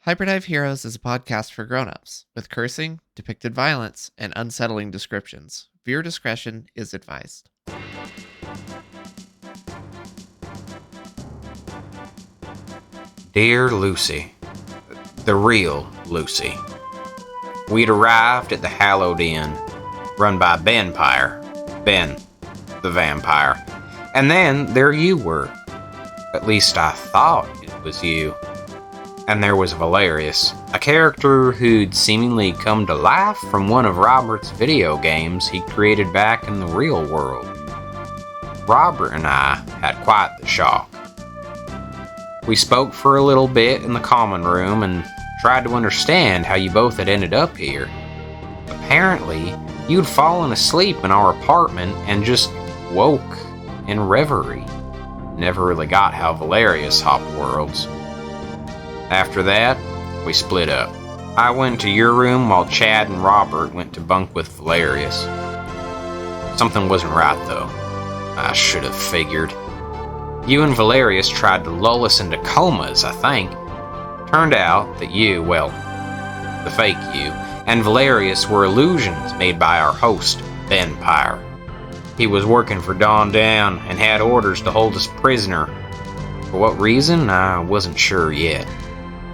Hyperdive Heroes is a podcast for grown-ups, with cursing, depicted violence, and unsettling descriptions. Viewer discretion is advised. Dear Lucy, the real Lucy. We'd arrived at the hallowed inn, run by Ben the vampire, and then there you were. At least I thought it was you. And there was Valerius, a character who'd seemingly come to life from one of Robert's video games he created back in the real world. Robert and I had quite the shock. We spoke for a little bit in the common room and tried to understand how you both had ended up here. Apparently, you'd fallen asleep in our apartment and just woke in reverie. Never really got how Valerius hopped worlds. After that, we split up. I went to your room while Chad and Robert went to bunk with Valerius. Something wasn't right though. I should have figured. You and Valerius tried to lull us into comas, I think. Turned out that you, well, the fake you, and Valerius were illusions made by our host, Benpire. He was working for Dawn Down and had orders to hold us prisoner. For what reason, I wasn't sure yet.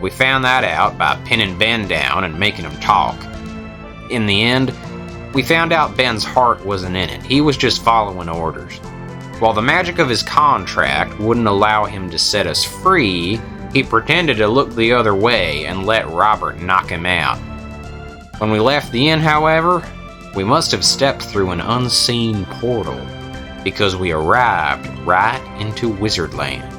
We found that out by pinning Ben down and making him talk. In the end, we found out Ben's heart wasn't in it. He was just following orders. While the magic of his contract wouldn't allow him to set us free, he pretended to look the other way and let Robert knock him out. When we left the inn, however, we must have stepped through an unseen portal, because we arrived right into Wizardland.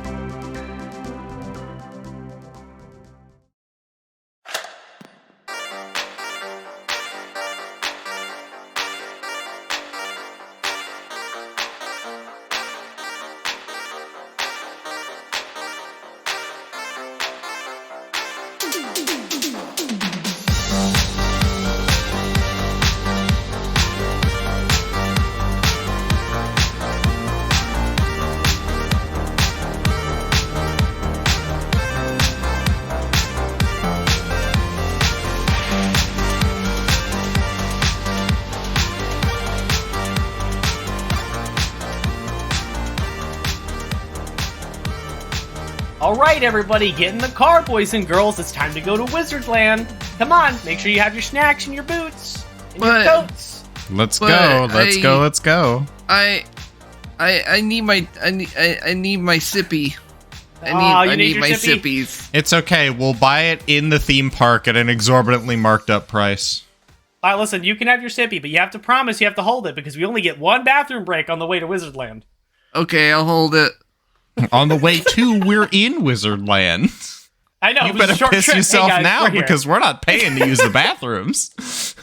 Alright everybody, get in the car, boys and girls. It's time to go to Wizardland. Come on, make sure you have your snacks and your boots and your coats. Let's go. I need my sippy. I need my sippies. It's okay. We'll buy it in the theme park at an exorbitantly marked up price. Alright, listen, you can have your sippy, but you have to promise you have to hold it because we only get one bathroom break on the way to Wizardland. Okay, I'll hold it. On the way to, we're in Wizardland. I know. You better piss trip. yourself hey guys, now because we're not paying to use the bathrooms.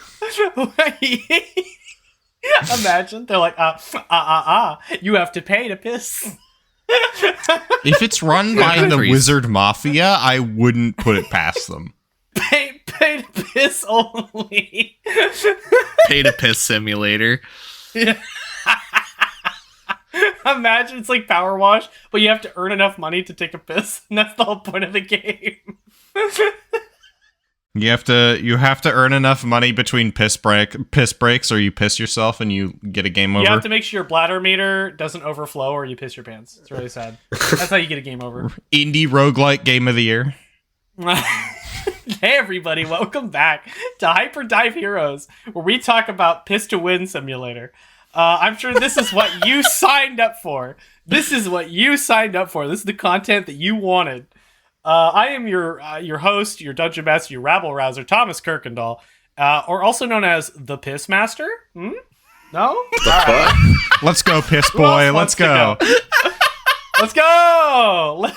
Imagine they're like, you have to pay to piss. If it's run by the Wizard Mafia, I wouldn't put it past them. Pay to piss only. Pay to piss simulator. Yeah. Imagine it's like Power Wash, but you have to earn enough money to take a piss, and that's the whole point of the game. You have to earn enough money between piss breaks, or you piss yourself and you get a game over. You have to make sure your bladder meter doesn't overflow, or you piss your pants. It's really sad. That's how you get a game over. Indie roguelike game of the year. Hey everybody, welcome back to Hyperdive Heroes, where we talk about Piss to Win Simulator. I'm sure this is what you signed up for. This is the content that you wanted. I am your host, your dungeon master, your rabble rouser, Thomas Kirkendall, or also known as the Piss Master. No? All right. Let's go, Piss Boy. Let's go. Let's go.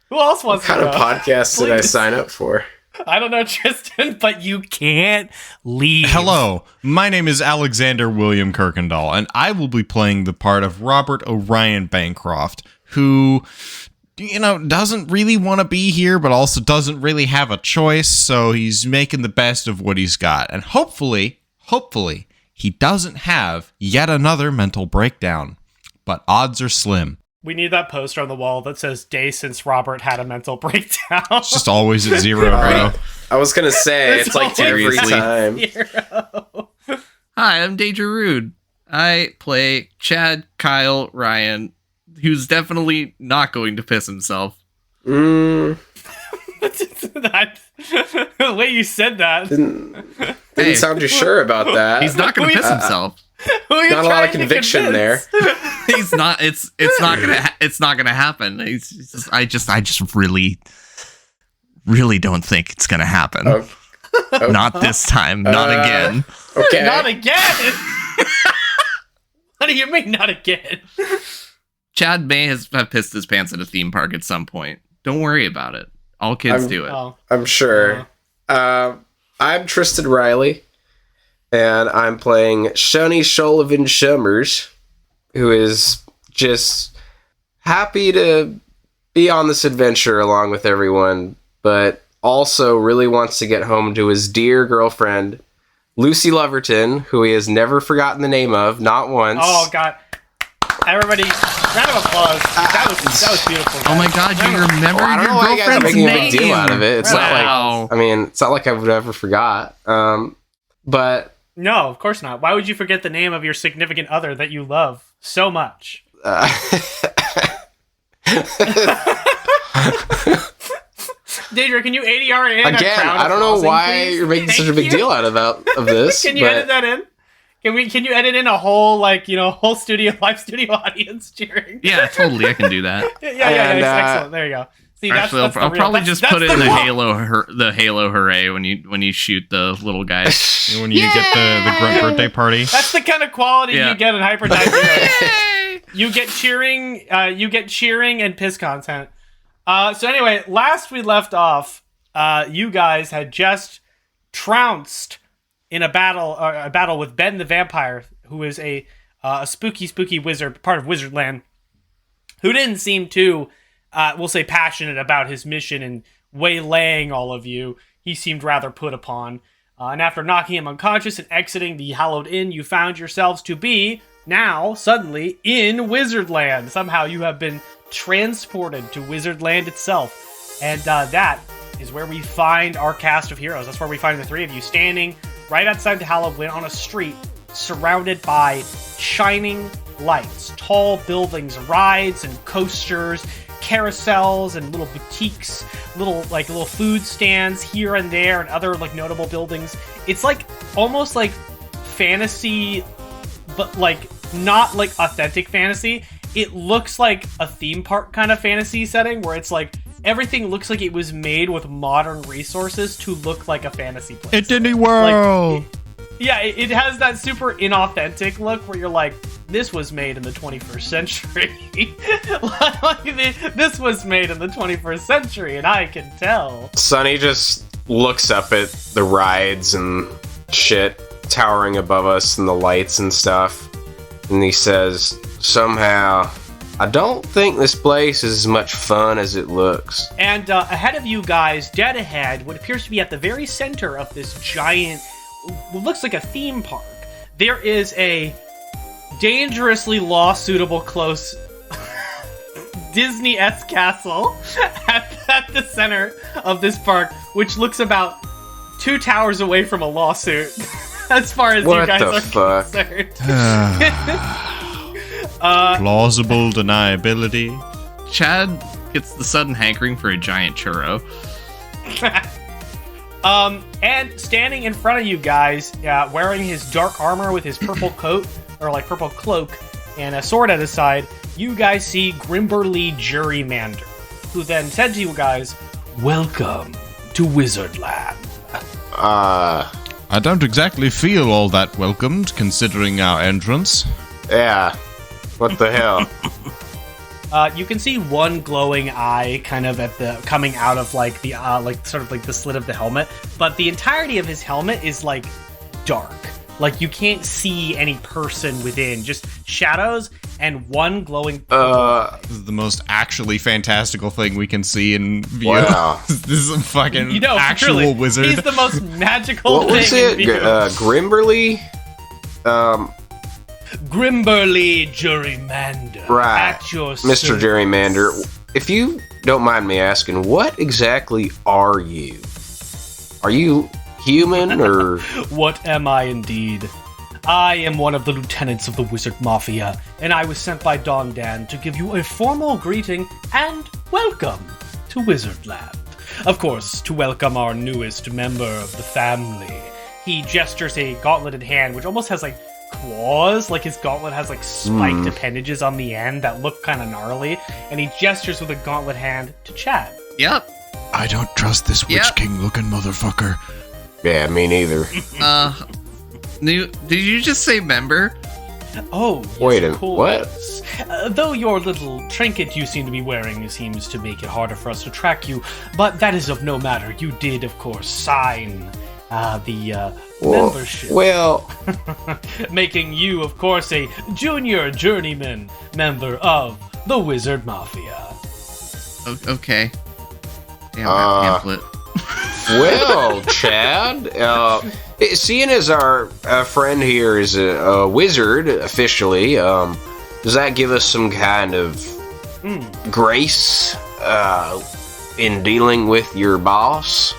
Who else wants to go? What kind of podcast did I sign up for? I don't know, Tristan, but you can't leave. Hello, my name is Alexander William Kirkendall, and I will be playing the part of Robert O'Ryan Bancroft, who, doesn't really want to be here, but also doesn't really have a choice, so he's making the best of what he's got. And hopefully, he doesn't have yet another mental breakdown. But odds are slim. We need that poster on the wall that says "Day since Robert had a mental breakdown." It's just always at 0, bro. I was gonna say it's like every time. Hi, I'm Danger Rude. I play Chad Kyle Ryan, who's definitely not going to piss himself. Mm, The way you said that. didn't sound too sure about that. He's not going to piss himself. Not a lot of conviction there. He's not. It's not gonna. It's not gonna happen. He's just, I just really don't think it's gonna happen. Oh. Not this time. Not again. Okay. Not again. What do you mean, not again? Chad may have pissed his pants at a theme park at some point. Don't worry about it. All kids do it. Oh. I'm sure. I'm Tristan Riley, and I'm playing Sonny Sullivan Summers, who is just happy to be on this adventure along with everyone, but also really wants to get home to his dear girlfriend, Lucy Loverton, who he has never forgotten the name of, not once. Oh, God. Everybody, round of applause. That was beautiful. Oh my God, you remember I don't your know why you guys are girlfriend's making a name? big deal out of it. It's not Wow. like, I mean, it's not like I would ever forgot. But No, of course not. Why would you forget the name of your significant other that you love so much? Deidre, can you ADR in again, I don't know why you're making such a big deal out of this. Can you edit that in? Can you edit in a whole live studio audience cheering? Yeah, totally. I can do that. Yeah. Excellent. There you go. See, Actually, I'll probably just put it in the Halo hooray when you shoot the little guys. When you get the grunt birthday party. That's the kind of quality you get in Hyperdive Heroes. You get cheering and piss content. So anyway, last we left off, you guys had just trounced in a battle with Ben the Vampire, who is a spooky wizard, part of Wizardland, who didn't seem too, we'll say, passionate about his mission and waylaying all of you. He seemed rather put upon. And after knocking him unconscious and exiting the Hallowed Inn, you found yourselves to be now suddenly in Wizardland. Somehow you have been transported to Wizardland itself. And that is where we find our cast of heroes. That's where we find the three of you standing right outside the Hallowed Inn on a street surrounded by shining lights, tall buildings, rides and coasters, carousels and little boutiques, little food stands here and there and other notable buildings. It's almost like fantasy, but not authentic fantasy. It looks like a theme park kind of fantasy setting where it's everything looks like it was made with modern resources to look like a fantasy place. It's Disney World. It has that super inauthentic look where you're this was made in the 21st century. This was made in the 21st century, and I can tell. Sonny just looks up at the rides and shit towering above us and the lights and stuff, and he says, somehow, I don't think this place is as much fun as it looks. And ahead of you guys, dead ahead, what appears to be at the very center of this giant, what looks like a theme park, there is a dangerously law-suitable close Disney-esque castle at the center of this park, which looks about 2 towers away from a lawsuit, as far as what you guys the are fuck? concerned. Plausible deniability. Chad gets the sudden hankering for a giant churro. And standing in front of you guys, wearing his dark armor with his purple coat, or purple cloak, and a sword at his side, you guys see Grimberly Jurymander, who then said to you guys, "Welcome to Wizardland." I don't exactly feel all that welcomed, considering our entrance. Yeah. What the hell? You can see one glowing eye kind of coming out of the slit of the helmet, but the entirety of his helmet is dark. You can't see any person within, just shadows and one glowing This is the most actually fantastical thing we can see in view. Wow. This is a fucking actual truly, wizard. He's the most magical What was thing it? in view. Grimberly? Grimberly Jurymander. Right. At your Mr. service. Gerrymander, if you don't mind me asking, what exactly are you? Are you human or... What am I indeed? I am one of the lieutenants of the Wizard Mafia, and I was sent by Don Dan to give you a formal greeting and welcome to Wizardland. Of course, to welcome our newest member of the family. He gestures a gauntleted hand, which almost has like claws, like his gauntlet has like spiked appendages on the end that look kind of gnarly, and he gestures with a gauntlet hand to Chad. Yep. I don't trust this Witch Yep. King looking motherfucker. Yeah, me neither. Did you just say member? Oh, yes, Wait a- of course. Though your little trinket you seem to be wearing seems to make it harder for us to track you, but that is of no matter. You did, of course, sign the membership, Well, making you, of course, a Junior Journeyman member of the Wizard Mafia. Okay. Damn that pamphlet. well, Chad, seeing as our friend here is a wizard officially, does that give us some kind of grace in dealing with your boss?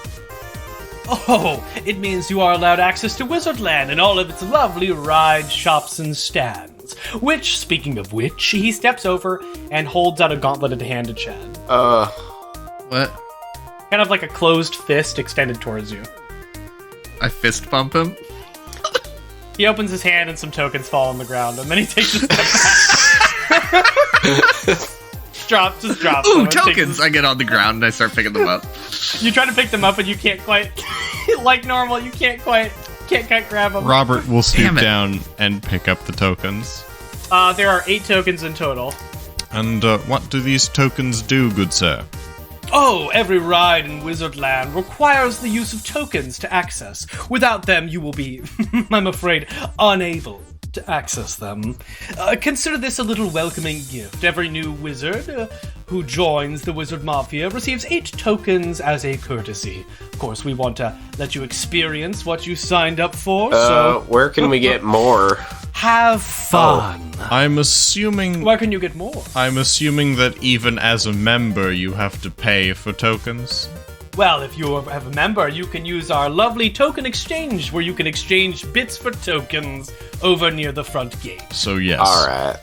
Oh, it means you are allowed access to Wizardland and all of its lovely rides, shops, and stands. Which, speaking of which, he steps over and holds out a gauntleted hand to Chad. What? Kind of like a closed fist extended towards you. I fist bump him? He opens his hand and some tokens fall on the ground, and then he takes a step back. Just drop Ooh, them and takes tokens! I get on the ground and I start picking them up. You try to pick them up and you can't quite, like normal, you can't quite grab them. Robert will stoop Damn it. down and pick up the tokens. There are 8 tokens in total. And what do these tokens do, good sir? Oh, every ride in Wizardland requires the use of tokens to access. Without them, you will be, I'm afraid, unable to access them. Consider this a little welcoming gift. Every new wizard who joins the Wizard Mafia receives 8 tokens as a courtesy. Of course, we want to let you experience what you signed up for, so Where can we get more? have fun. I'm assuming Where can you get more? that even as a member you have to pay for tokens. Well, if you have a member, you can use our lovely token exchange, where you can exchange bits for tokens over near the front gate. So yes. Alright.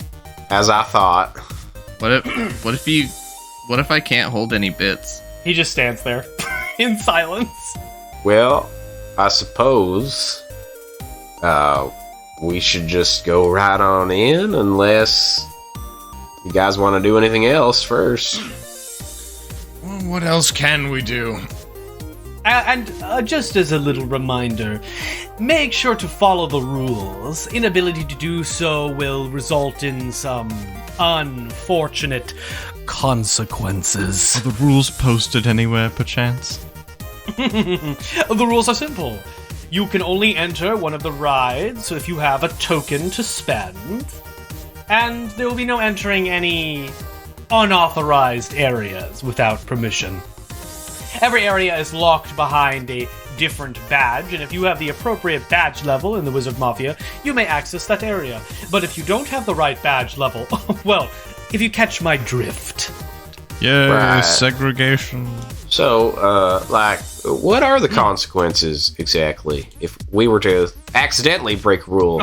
As I thought. What if I can't hold any bits? He just stands there in silence. Well, I suppose we should just go right on in, unless you guys want to do anything else first. What else can we do? And just as a little reminder, make sure to follow the rules. Inability to do so will result in some unfortunate consequences. Are the rules posted anywhere, perchance? The rules are simple. You can only enter one of the rides if you have a token to spend. And there will be no entering any unauthorized areas without permission. Every area is locked behind a different badge, and if you have the appropriate badge level in the Wizard Mafia, you may access that area. But if you don't have the right badge level, well, if you catch my drift. Yeah, Right. segregation. So, what are the consequences exactly if we were to accidentally break a rule?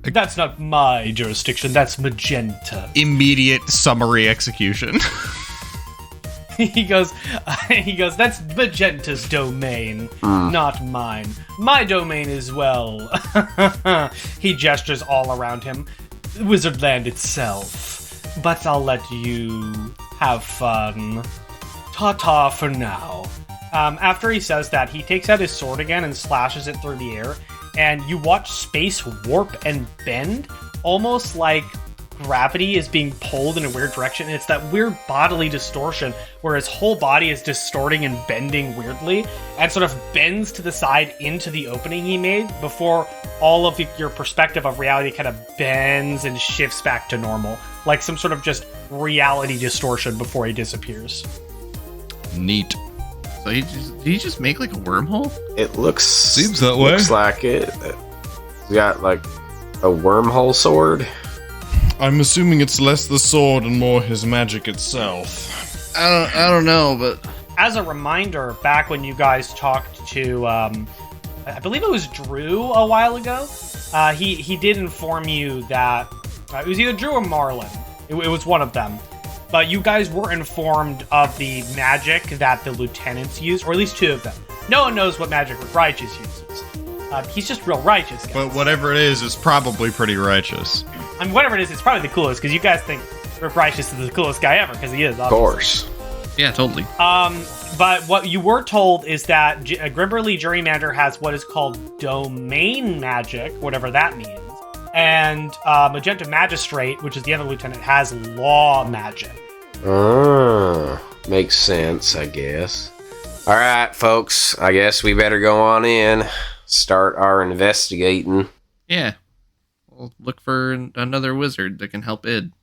That's not my jurisdiction, that's Magenta. Immediate summary execution. He goes, that's Magenta's domain, not mine. My domain is, well, he gestures all around him, Wizardland itself. But I'll let you have fun. Ta-ta for now. After he says that, he takes out his sword again and slashes it through the air, and you watch space warp and bend, almost like gravity is being pulled in a weird direction. It's that weird bodily distortion where his whole body is distorting and bending weirdly, and sort of bends to the side into the opening he made before all of your perspective of reality kind of bends and shifts back to normal, like some sort of just reality distortion before he disappears. Neat. So did he just make like a wormhole? It looks... Seems that way. Looks like it. We got, like, a wormhole sword? I'm assuming it's less the sword and more his magic itself. I don't know, but As a reminder, back when you guys talked to, I believe it was Drew a while ago, he did inform you that it was either Drew or Marlin. It was one of them. But you guys were informed of the magic that the lieutenants use, or at least two of them. No one knows what magic Rick Righteous uses. He's just real righteous, guys. But whatever it is, it's probably pretty righteous. I mean, whatever it is, it's probably the coolest, because you guys think Rick Righteous is the coolest guy ever, because he is, obviously. Of course. yeah, totally. But what you were told is that Grimberly Jurymander has what is called domain magic, whatever that means. And Magenta Magistrate, which is the other lieutenant, has law magic. Makes sense, I guess. Alright, folks. I guess we better go on in. Start our investigating. Yeah. We'll look for another wizard that can help Id.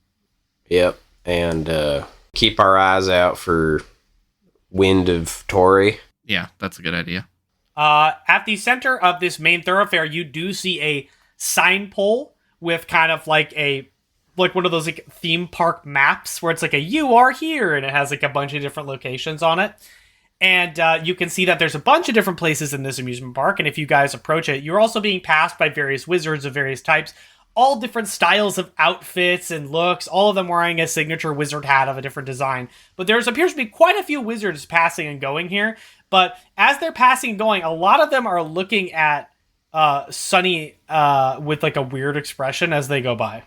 Yep. And keep our eyes out for Wind of Tory. Yeah, that's a good idea. At the center of this main thoroughfare, you do see a sign pole with kind of like one of those like theme park maps where it's like you are here, and it has like a bunch of different locations on it. And you can see that there's a bunch of different places in this amusement park, and if you guys approach it, you're also being passed by various wizards of various types, all different styles of outfits and looks, all of them wearing a signature wizard hat of a different design. But there appears to be quite a few wizards passing and going here, but as they're passing and going, a lot of them are looking at Sonny with like a weird expression as they go by.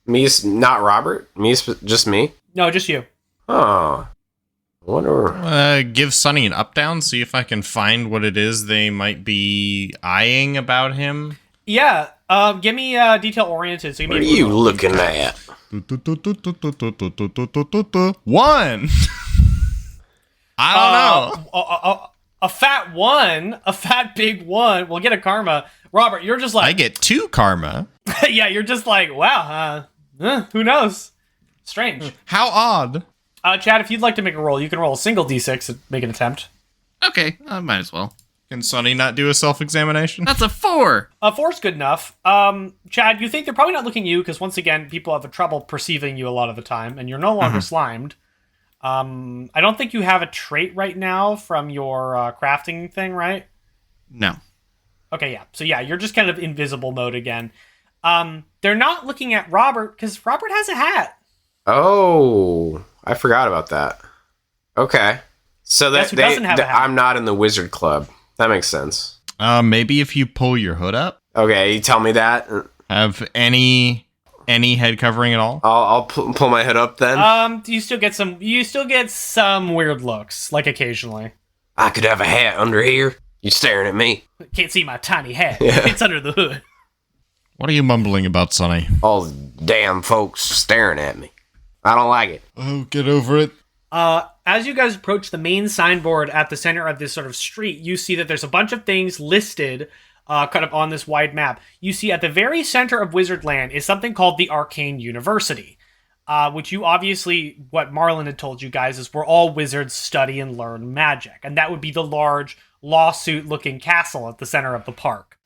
Me's not Robert? Me's just me? No, just you. Oh. I wonder. Give Sonny an up-down, see if I can find what it is they might be eyeing about him. Yeah, give me detail-oriented. So What are you looking at? 1! I don't know. A fat one, a fat big one. We'll get a karma. Robert, you're just like... I get 2 karma. Yeah, you're just like, wow, who knows? Strange. How odd. Chad, if you'd like to make a roll, you can roll a single d6 and make an attempt. Okay, I might as well. Can Sonny not do a self-examination? That's a 4! A 4's good enough. Chad, you think they're probably not looking at you, because once again, people have trouble perceiving you a lot of the time, and you're no longer slimed. I don't think you have a trait right now from your crafting thing, right? No. Okay, yeah. So yeah, you're just kind of invisible mode again. They're not looking at Robert, because Robert has a hat. Oh, I forgot about that. Okay. So Guess who doesn't have a hat? I'm not in the wizard club. That makes sense. Maybe if you pull your hood up. Okay, you tell me that. Have any head covering at all? I'll pull my hood up then. You still get some weird looks, like occasionally. I could have a hat under here. You staring at me. Can't see my tiny hat. Yeah. It's under the hood. What are you mumbling about, Sonny? All the damn folks staring at me. I don't like it. Oh, get over it. As you guys approach the main signboard at the center of this sort of street, you see that there's a bunch of things listed kind of on this wide map. You see at the very center of Wizardland is something called the Arcane University, which you obviously, what Marlin had told you guys, is where all wizards study and learn magic. And that would be the large lawsuit-looking castle at the center of the park.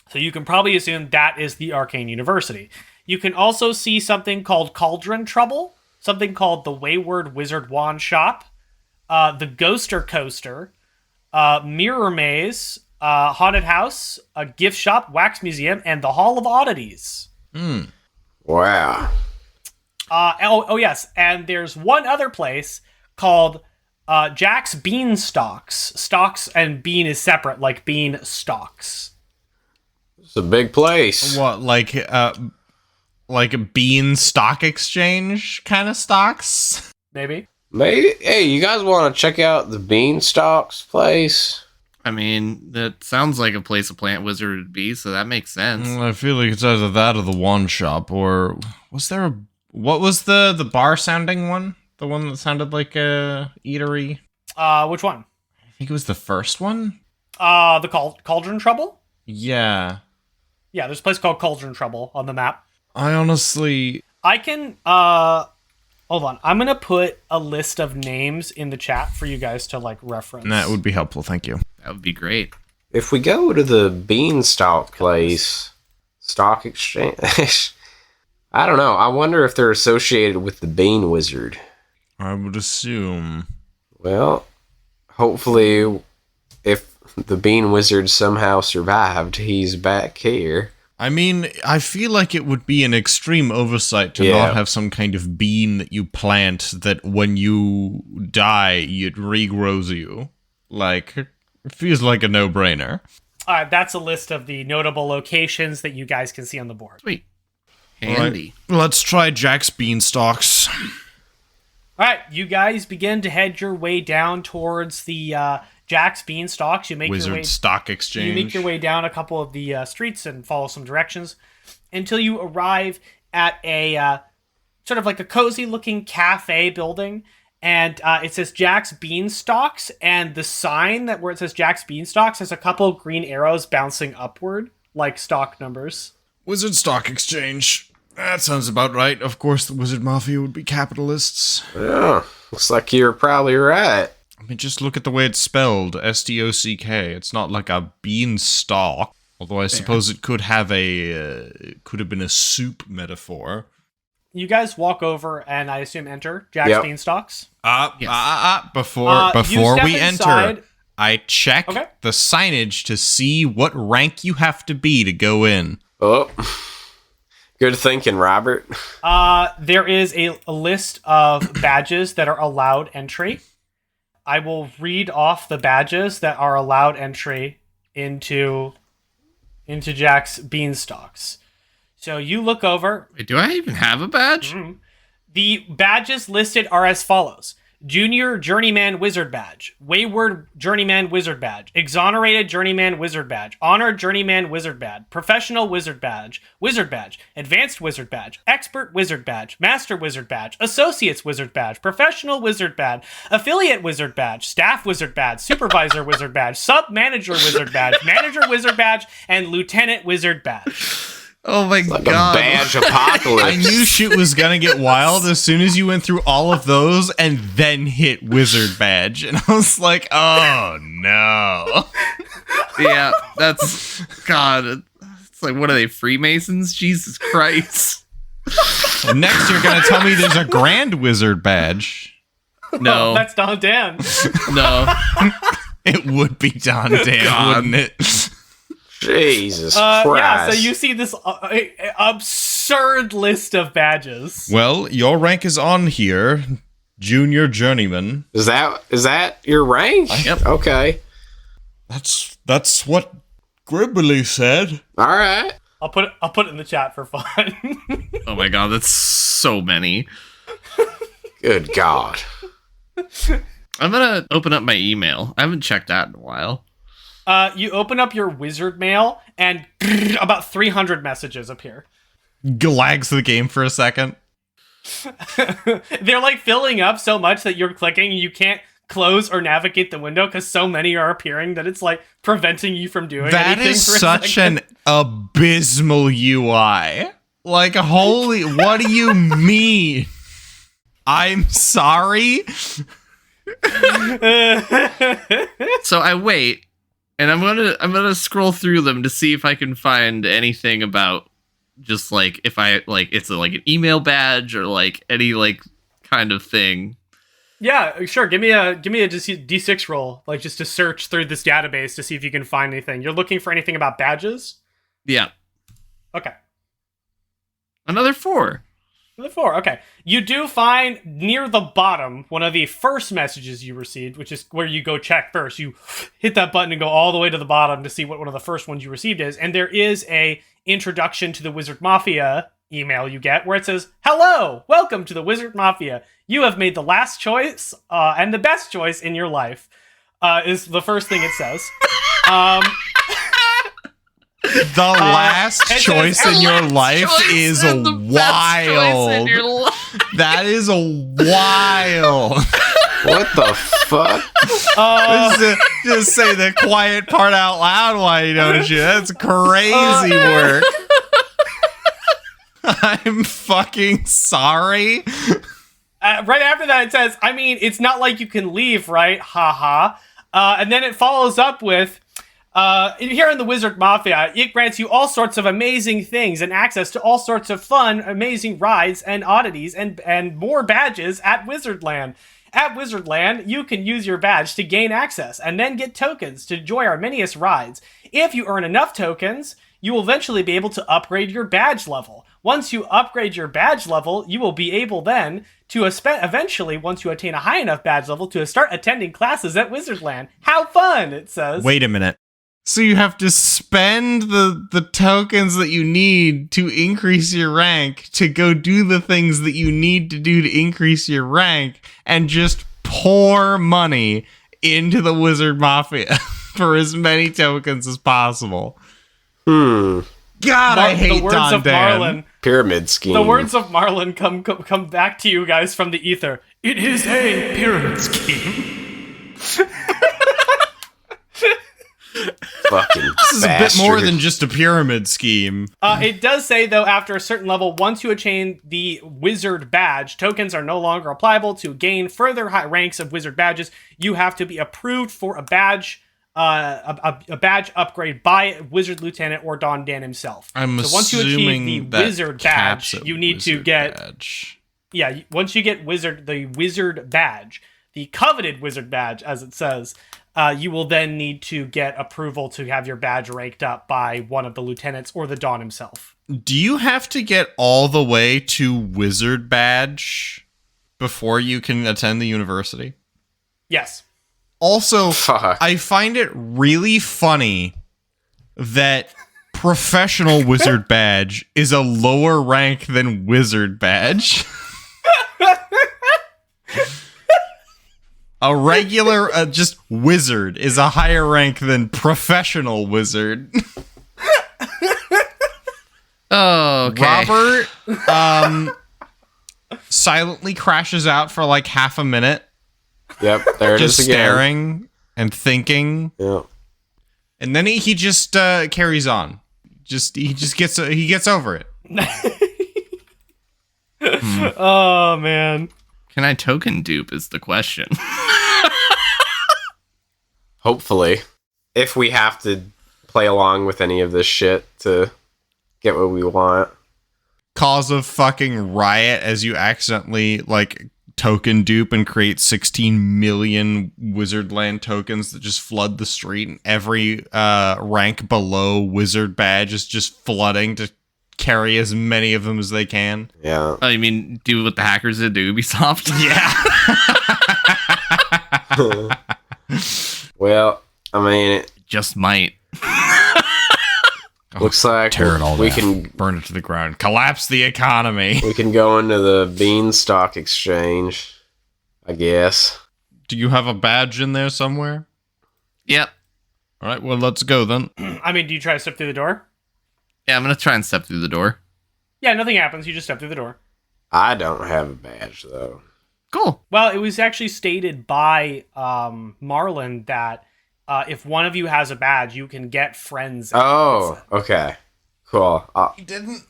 So you can probably assume that is the Arcane University. You can also see something called Cauldron Trouble, something called the Wayward Wizard Wand Shop, the Ghoster Coaster, Mirror Maze, Haunted House, a Gift Shop, Wax Museum, and the Hall of Oddities. Wow. Oh yes, and there's one other place called Jack's Beanstalks. Stalks and bean is separate, like bean stalks. It's a big place. What, like a bean stock exchange kind of stocks? Maybe. Maybe. Hey, you guys want to check out the Beanstalks place? I mean, that sounds like a place a plant wizard would be, so that makes sense. I feel like it's either that or the wand shop, or was there what was the bar sounding one? The one that sounded like a eatery? Which one? I think it was the first one? The Cauldron Trouble? Yeah. Yeah, there's a place called Cauldron Trouble on the map. I honestly... I can, hold on. I'm gonna put a list of names in the chat for you guys to, like, reference. That would be helpful, thank you. That would be great. If we go to the Beanstalk place, Stock exchange. I don't know. I wonder if they're associated with the Bean Wizard. I would assume. Well, hopefully, if the Bean Wizard somehow survived, he's back here. I mean, I feel like it would be an extreme oversight to not have some kind of bean that you plant that when you die, it regrows you. Like, it feels like a no-brainer. That's a list of the notable locations that you guys can see on the board. Sweet. Handy. Right. Let's try Jack's beanstalks. All right, you guys begin to head your way down towards the Jack's Beanstalks. You make Wizard your way, Stock Exchange. You make your way down a couple of the streets and follow some directions until you arrive at a sort of like a cozy-looking cafe building, and it says Jack's Beanstalks, and the sign that where it says Jack's Beanstalks has a couple of green arrows bouncing upward, like stock numbers. Wizard Stock Exchange. That sounds about right. Of course, the Wizard Mafia would be capitalists. Yeah, looks like you're probably right. I mean, just look at the way it's spelled. S-T-O-C-K. It's not like a beanstalk. Although I suppose it could have could have been a soup metaphor. You guys walk over and I assume enter Jack's Beanstalks. Before we inside. enter, I check the signage to see what rank you have to be to go in. Oh, good thinking, Robert. There is a list of badges that are allowed entry. I will read off the badges that are allowed entry into Jack's Beanstalks. So you look over. Wait, do I even have a badge? Mm-hmm. The badges listed are as follows. Junior Journeyman Wizard Badge, Wayward Journeyman Wizard Badge, Exonerated Journeyman Wizard Badge, Honored Journeyman Wizard Badge, Professional Wizard Badge, Advanced Wizard Badge, Expert Wizard Badge, Master Wizard Badge, Associates Wizard Badge, Professional Wizard Badge, Affiliate Wizard Badge, Staff Wizard Badge, Supervisor Wizard Badge, Sub-Manager Wizard Badge, Manager Wizard Badge, and Lieutenant Wizard Badge. Oh my Like god. a badge apocalypse. I knew shit was gonna get wild as soon as you went through all of those and then hit Wizard Badge. And I was like, oh no. Yeah, that's... God. It's like, what are they, Freemasons? Jesus Christ. And next you're gonna tell me there's a Grand Wizard Badge. No. Oh, that's Don Dan. No. It would be Don Dan, wouldn't it? Jesus Yeah, Christ. so you see this absurd list of badges. Well, your rank is on here. Junior Journeyman. Is that your rank? Yep. Okay. That's what Gribbly said. All right. I'll put it in the chat for fun. Oh my god, that's so many. Good God. I'm gonna open up my email. I haven't checked that in a while. You open up your wizard mail, and about 300 messages appear. Lags the game for a second. They're like filling up so much that you're clicking and you can't close or navigate the window because so many are appearing that it's like preventing you from doing That anything. is for a such second. an abysmal UI. Like, holy, what do you mean? I'm sorry? So I wait, and I'm gonna scroll through them to see if I can find anything about just like if I like it's like an email badge or like any like kind of thing. Yeah, sure. Give me a D6 roll, like just to search through this database to see if you can find anything. You're looking for anything about badges? Yeah, Okay. another 4. The 4, okay. You do find near the bottom one of the first messages you received, which is where you go check first. You hit that button and go all the way to the bottom to see what one of the first ones you received is. And there is a introduction to the Wizard Mafia email you get where it says, "Hello, welcome to the Wizard Mafia. You have made the last choice and the best choice in your life," is the first thing it says. The last choice in your life is wild. That is wild. What the fuck? Just say the quiet part out loud, why don't you? That's crazy work. I'm fucking sorry. Right after that, it says, "I mean, it's not like you can leave, right? Ha ha." And then it follows up with, Here in the Wizard Mafia, it grants you all sorts of amazing things and access to all sorts of fun, amazing rides and oddities and more badges at Wizardland. At Wizardland, you can use your badge to gain access and then get tokens to enjoy our manyest rides. If you earn enough tokens, you will eventually be able to upgrade your badge level. Once you upgrade your badge level, you will be able then to eventually, once you attain a high enough badge level, to start attending classes at Wizardland. How fun, it says. Wait a minute. So you have to spend the tokens that you need to increase your rank to go do the things that you need to do to increase your rank and just pour money into the Wizard Mafia for as many tokens as possible. God, I hate the words Don of Dan. Marlin. Pyramid scheme. The words of Marlin come back to you guys from the ether. It is a pyramid scheme. Fucking This is a bit more than just a pyramid scheme. It does say, though, after a certain level, once you attain the Wizard Badge, tokens are no longer applicable. To gain further high ranks of Wizard Badges, you have to be approved for a badge a badge upgrade by Wizard Lieutenant or Don Dan himself. So once you achieve the Wizard Badge, you need to get... Badge. Yeah, once you get the Wizard Badge, the coveted Wizard Badge, as it says, you will then need to get approval to have your badge ranked up by one of the lieutenants or the Don himself. Do you have to get all the way to Wizard Badge before you can attend the university? Yes. Also, I find it really funny that Professional Wizard Badge is a lower rank than Wizard Badge. A regular, just wizard is a higher rank than Professional Wizard. Oh, okay. Robert silently crashes out for like half a minute. Yep, there it is just again. staring and thinking. Yep. And then he just carries on. He gets over it. Oh, man. Can I token dupe is the question. Hopefully. If we have to play along with any of this shit to get what we want. Cause a fucking riot as you accidentally, like, token dupe and create 16 million Wizardland tokens that just flood the street, and every rank below Wizard Badge is just flooding to carry as many of them as they can. Yeah. Oh, you mean do what the hackers did to Ubisoft? Yeah. Well, I mean, it Just might. looks like Tear it all we down. can Burn it to the ground. Collapse the economy. we can go into the Beanstalk exchange, I guess. Do you have a badge in there somewhere? Yep. All right, well, let's go then. I mean, do you try to step through the door? Yeah, I'm gonna try and step through the door. Yeah, nothing happens. You just step through the door. I don't have a badge though. Cool. Well, it was actually stated by Marlin that if one of you has a badge, you can get friends. Oh, okay. Cool.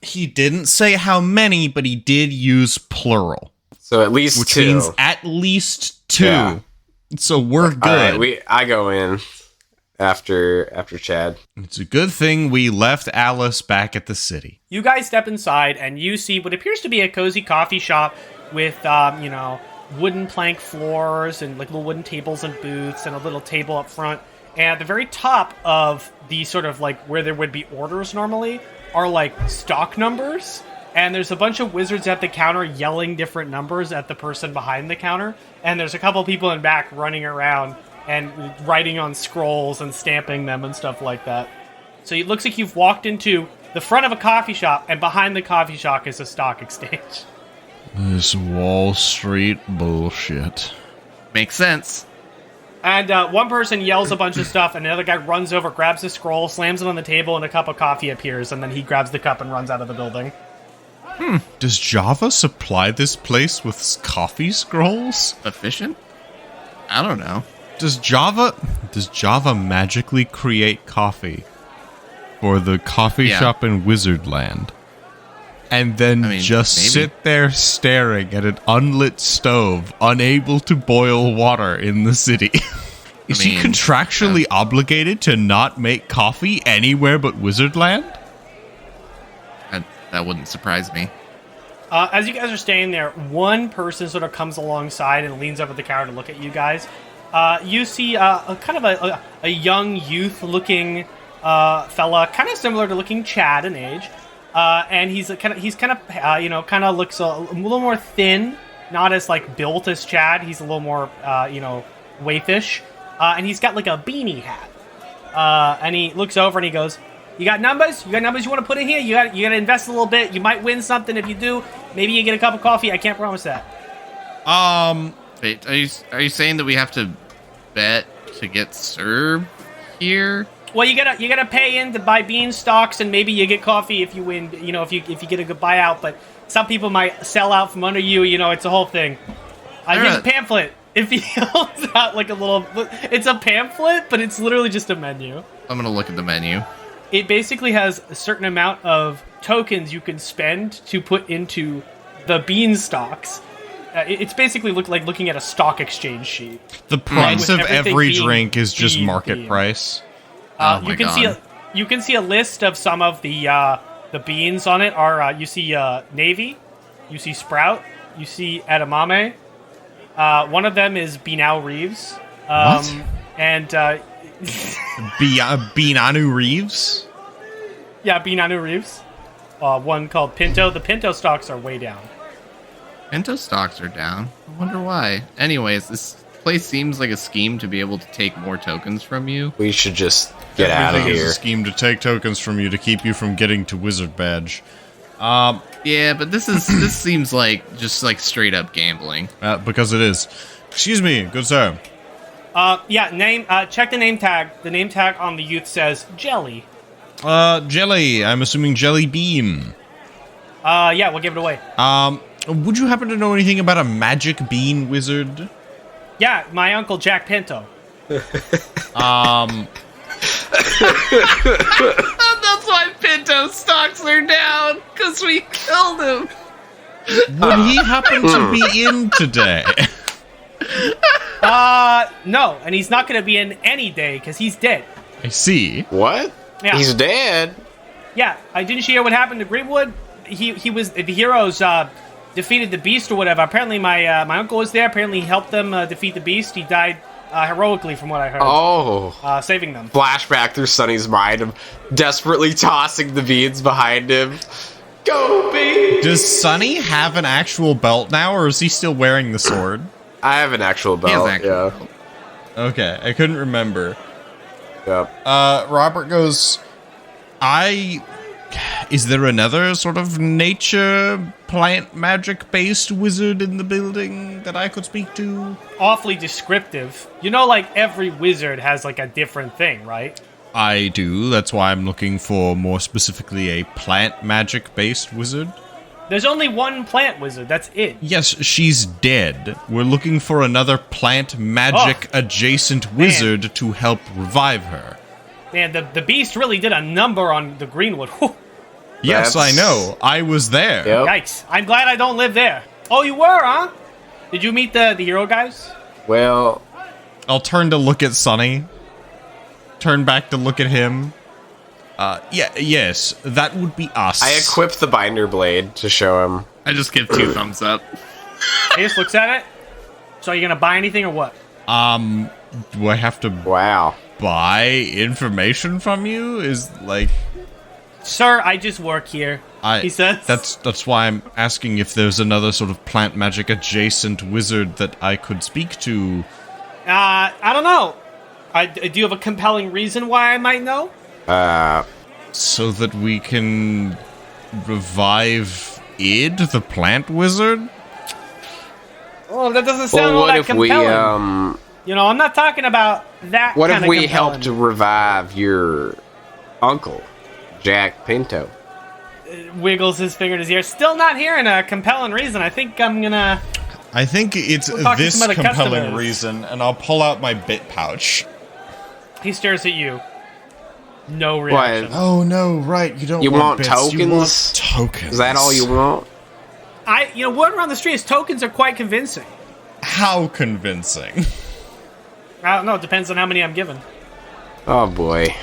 He didn't say how many, but he did use plural, So at least which two. means at least two. Yeah. So we're good. All right, I go in after Chad. It's a good thing we left Alice back at the city. You guys step inside and you see what appears to be a cozy coffee shop with, wooden plank floors and like little wooden tables and booths and a little table up front. And at the very top of the sort of like where there would be orders normally are like stock numbers. And there's a bunch of wizards at the counter yelling different numbers at the person behind the counter. And there's a couple people in back running around and writing on scrolls and stamping them and stuff like that. So it looks like you've walked into the front of a coffee shop, and behind the coffee shop is a stock exchange. This Wall Street bullshit. Makes sense. And one person yells a bunch of stuff, and another guy runs over, grabs a scroll, slams it on the table, and a cup of coffee appears, and then he grabs the cup and runs out of the building. Does Java supply this place with coffee scrolls? Efficient? I don't know. Does Java magically create coffee for the coffee Yeah. shop in Wizardland? And then I mean, just maybe. sit there staring at an unlit stove, unable to boil water in the city. Is he contractually obligated to not make coffee anywhere but Wizardland? That wouldn't surprise me. As you guys are staying there, one person sort of comes alongside and leans over the counter to look at you guys. You see a kind of a young youth-looking fella, kind of similar to looking Chad in age, and he's kind of looks a little more thin, not as like built as Chad. He's a little more waifish, and he's got like a beanie hat, and he looks over and he goes, "You got numbers? You got numbers you want to put in here? You got to invest a little bit. You might win something if you do. Maybe you get a cup of coffee. I can't promise that." Wait, are you saying that we have to bet to get served here? Well, you gotta pay in to buy bean stocks, and maybe you get coffee if you win. If you get a good buyout, but some people might sell out from under you. It's a whole thing. Here's a pamphlet. If he holds out like a little, it's a pamphlet, but it's literally just a menu. I'm gonna look at the menu. It basically has a certain amount of tokens you can spend to put into the bean stocks. It's basically like looking at a stock exchange sheet. The price of every drink is just market price. You can see a list of some of the beans on it. You see Navy, you see Sprout, you see Edamame. One of them is Binau Reeves. What? And Binanu Reeves? Yeah, Binanu Reeves. One called Pinto. The Pinto stocks are way down. Pinto stocks are down. I wonder why. Anyways, this place seems like a scheme to be able to take more tokens from you. We should just get out of Everything is here. a scheme to take tokens from you to keep you from getting to Wizard Badge. Yeah, but this seems like just like straight up gambling. Because it is. Excuse me, good sir. Name. Check the name tag. The name tag on the youth says Jelly. Jelly. I'm assuming Jelly Bean. Yeah, we'll give it away. Would you happen to know anything about a magic bean wizard? Yeah, my uncle Jack Pinto. That's why Pinto stocks are down, because we killed him. Would he happen to be in today? No, and he's not going to be in any day because he's dead. I see. What? Yeah. He's dead? Yeah, I didn't hear what happened to Greenwood. He was the heroes defeated the beast or whatever. Apparently, my uncle was there. Apparently, he helped them defeat the beast. He died heroically, from what I heard. Oh. Saving them. Flashback through Sonny's mind of desperately tossing the beans behind him. Go, beans! Does Sonny have an actual belt now, or is he still wearing the sword? I have an actual belt, yeah. Okay, I couldn't remember. Yep. Robert goes, is there another sort of nature, plant, magic-based wizard in the building that I could speak to? Awfully descriptive. Like every wizard has like a different thing, right? I do. That's why I'm looking for more specifically a plant magic-based wizard. There's only one plant wizard. That's it. Yes, she's dead. We're looking for another plant magic adjacent wizard to help revive her. Man, the beast really did a number on the Greenwood. Whew. Yes, I know. I was there. Yep. Yikes. I'm glad I don't live there. Oh, you were, huh? Did you meet the hero guys? Well, I'll turn to look at Sonny. Turn back to look at him. Yes, that would be us. I equipped the binder blade to show him. I just give 2 thumbs up. He just looks at it. So are you going to buy anything or what? Do I have to Wow. buy information from you? Is like... Sir, I just work here. He says. That's why I'm asking if there's another sort of plant magic adjacent wizard that I could speak to. I don't know. Do you have a compelling reason why I might know? So that we can revive Id, the plant wizard? Oh, that doesn't sound all what that if compelling. we, I'm not talking about that what kind if of we compelling. helped to revive your uncle, Jack Pinto? Wiggles his finger in his ear. Still not hearing a compelling reason. I think I'm gonna... I think it's We'll talk to this some other compelling customers. reason, and I'll pull out my bit pouch. He stares at you. No reaction. What? Oh no, right, you don't You want bits, tokens? You want tokens. Is that all you want? Word around the street is tokens are quite convincing. How convincing? I don't know. It depends on how many I'm given. Oh boy.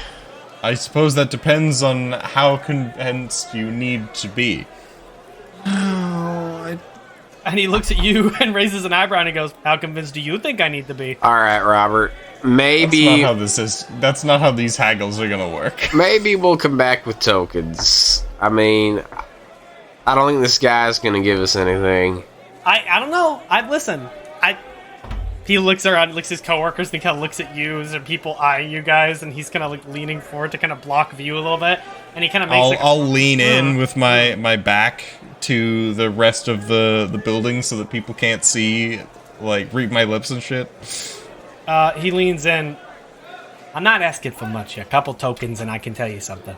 I suppose that depends on how convinced you need to be. Oh, And he looks at you and raises an eyebrow and he goes, "How convinced do you think I need to be?" All right, Robert. Maybe That's not how this is. That's not how these haggles are gonna work. maybe we'll come back with tokens. I mean, I don't think this guy's gonna give us anything. I don't know. Listen. He looks around, looks at his coworkers, and he kind of looks at you. Is there people eyeing you guys? And he's kind of like leaning forward to kind of block view a little bit. And he kind of makes. I'll lean in with my back to the rest of the building so that people can't see, like, read my lips and shit. He leans in. I'm not asking for much. A couple tokens, and I can tell you something.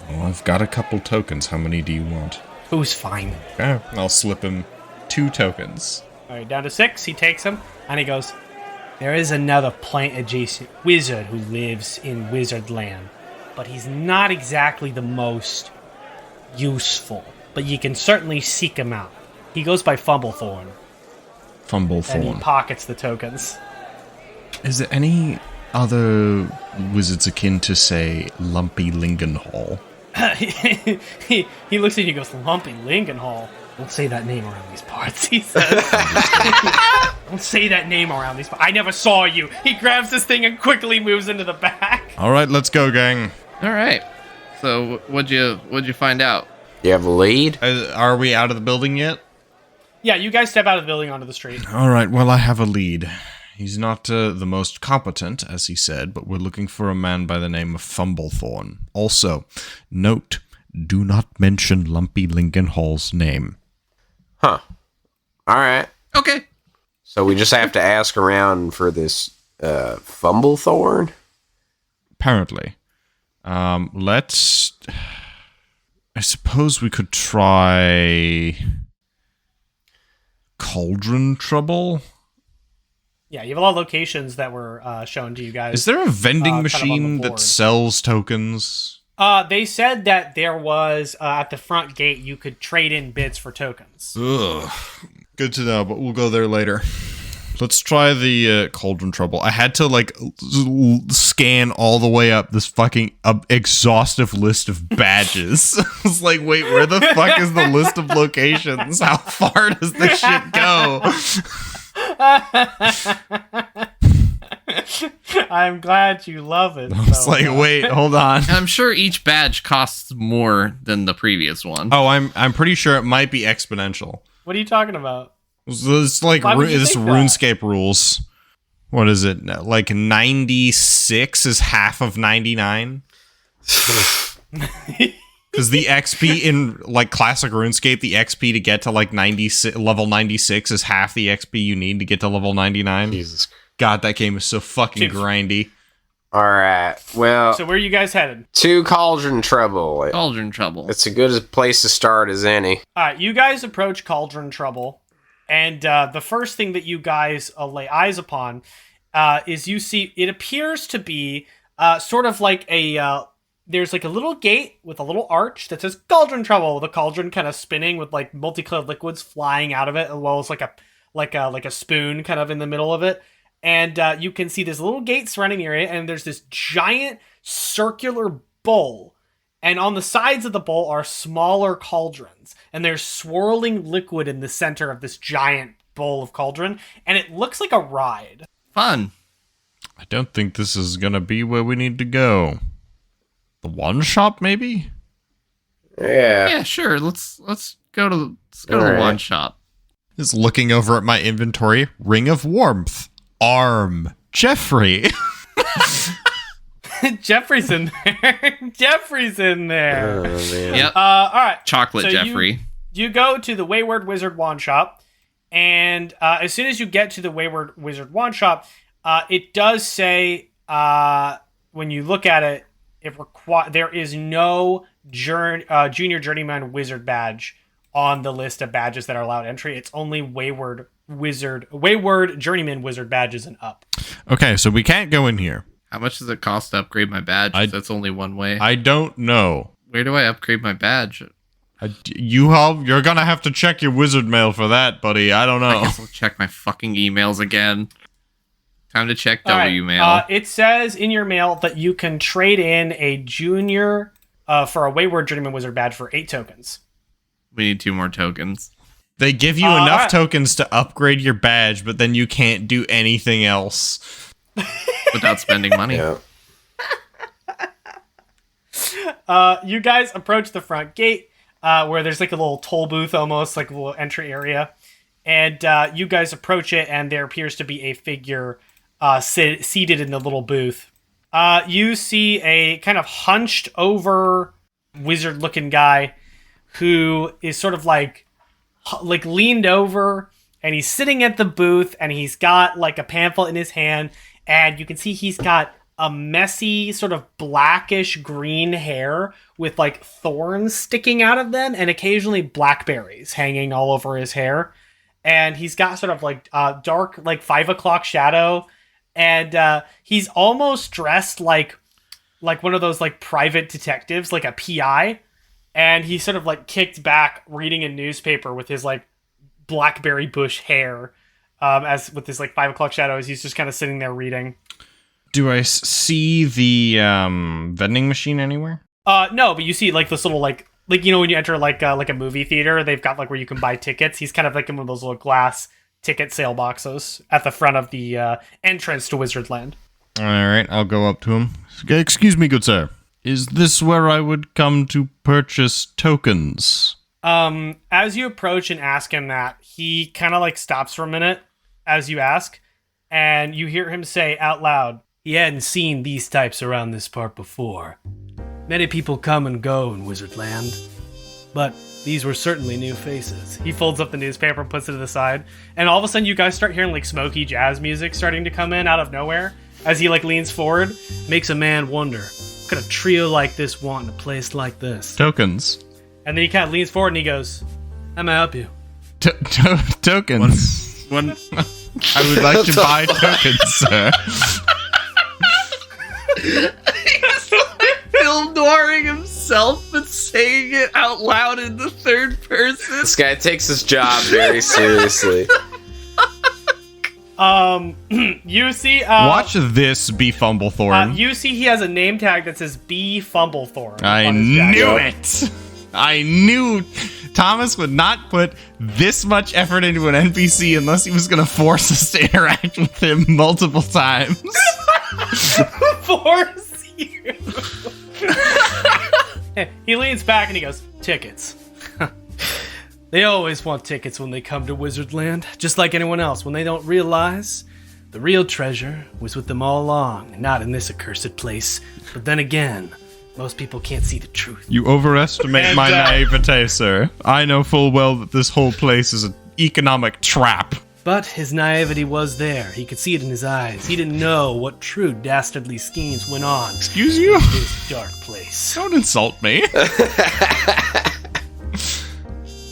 Oh, I've got a couple tokens. How many do you want? Who's fine? Okay, I'll slip him 2 tokens. All right, down to 6. He takes them, and he goes, "There is another plant-adjacent wizard who lives in Wizardland, but he's not exactly the most useful. But you can certainly seek him out. He goes by Fumblethorn." And he Fumblethorn. pockets the tokens. Is there any other wizards akin to, say, Lumpy Lingenhall? he looks at you and goes, "Lumpy Lingenhall. Don't say that name around these parts," he says. "Don't say that name around these parts. I never saw you." He grabs this thing and quickly moves into the back. All right, let's go, gang. all right. So what'd you find out? You have a lead? Are we out of the building yet? Yeah, you guys step out of the building onto the street. All right, well, I have a lead. He's not the most competent, as he said, but we're looking for a man by the name of Fumblethorn. Also, note, do not mention Lumpy Lingenhall's name. Huh. All right. Okay. So we just have to ask around for this Fumblethorn? Apparently. Let's... I suppose we could try... Cauldron Trouble? Yeah, you have a lot of locations that were shown to you guys. Is there a vending kind of on the machine that board. sells tokens? They said that there was, at the front gate, you could trade in bids for tokens. Ugh. Good to know, but we'll go there later. Let's try the Cauldron Trouble. I had to, like, scan all the way up this fucking exhaustive list of badges. I was like, wait, where the fuck is the list of locations? How far does this shit go? I'm glad you love it. I was like, wait, hold on. I'm sure each badge costs more than the previous one. Oh, I'm pretty sure it might be exponential. What are you talking about? It's like Why would you this think that? RuneScape rules. What is it? Like 96 is half of 99? Because the XP in like classic RuneScape, the XP to get to like level 96 is half the XP you need to get to level 99. Jesus. God, that game is so fucking grindy. All right. Well, So where are you guys headed? to Cauldron Trouble. Cauldron Trouble. It's a good place to start as any. All right, you guys approach Cauldron Trouble, and the first thing that you guys lay eyes upon is you see it appears to be sort of like a there's like a little gate with a little arch that says Cauldron Trouble, with a cauldron kind of spinning with like multicolored liquids flying out of it, as well as like a spoon kind of in the middle of it. And you can see this little gate surrounding the area, and there's this giant circular bowl. And on the sides of the bowl are smaller cauldrons. And there's swirling liquid in the center of this giant bowl of cauldron. And it looks like a ride. Fun. I don't think this is gonna be where we need to go. The one shop, maybe? Yeah. Yeah, sure. Let's go to the Alright. one shop. Just looking over at my inventory. Ring of Warmth. Arm. Jeffrey. Jeffrey's in there. Jeffrey's in there. Oh, man. Yep. All right. Chocolate so Jeffrey. You go to the Wayward Wizard Wand Shop. And as soon as you get to the Wayward Wizard Wand Shop, it does say, when you look at it, there is no Junior Journeyman Wizard Badge on the list of badges that are allowed entry. It's only Wayward Journeyman Wizard Badges and up. Okay, so we can't go in here. How much does it cost to upgrade my badge? That's only one way. I don't know. Where do I upgrade my badge? You're gonna have to check your wizard mail for that, buddy. I don't I know. guess I'll check my fucking emails again. Time to check All right, W mail. It says in your mail that you can trade in a junior for a Wayward Journeyman Wizard Badge for 8 tokens. We need 2 more tokens. They give you enough alright. tokens to upgrade your badge, but then you can't do anything else. Without spending money. Yeah. You guys approach the front gate where there's like a little toll booth almost, like a little entry area. And you guys approach it, and there appears to be a figure seated in the little booth. You see a kind of hunched over wizard looking guy who is sort of like leaned over, and he's sitting at the booth, and he's got like a pamphlet in his hand, and you can see he's got a messy sort of blackish green hair with like thorns sticking out of them, and occasionally blackberries hanging all over his hair. And he's got sort of like dark, like 5 o'clock shadow. And he's almost dressed like one of those like private detectives, like a PI. And he's sort of like kicked back reading a newspaper with his like blackberry bush hair, as with his like 5 o'clock shadow, as he's just kind of sitting there reading. Do I see the vending machine anywhere? No, but you see like this little like you know when you enter like a movie theater, they've got like where you can buy tickets. He's kind of like in one of those little glass ticket sale boxes at the front of the entrance to Wizardland. All right, I'll go up to him. Excuse me, good sir. Is this where I would come to purchase tokens? As you approach and ask him that, he kind of like stops for a minute as you ask, and you hear him say out loud, he hadn't seen these types around this part before. Many people come and go in Wizardland, but these were certainly new faces. He folds up the newspaper and puts it to the side, and all of a sudden you guys start hearing like smoky jazz music starting to come in out of nowhere. As he like leans forward, makes a man wonder, what could a trio like this want in a place like this? Tokens. And then he kind of leans forward and he goes, how may I help you? Tokens. One. I would like to buy tokens, sir. He's like Phil Noiring himself, but saying it out loud in the third person. This guy takes his job very seriously. You see, Watch this, B. Fumblethorn. you see he has a name tag that says B. Fumblethorn. I on his jacket. knew it. I knew Thomas would not put this much effort into an NPC unless he was going to force us to interact with him multiple times. Force you. He leans back and he goes, tickets. They always want tickets when they come to Wizardland, just like anyone else, when they don't realize the real treasure was with them all along, not in this accursed place. But then again, most people can't see the truth. You overestimate And, my naivete, sir. I know full well that this whole place is an economic trap. But his naivety was there. He could see it in his eyes. He didn't know what true dastardly schemes went on Excuse you? in this dark place. Don't insult me.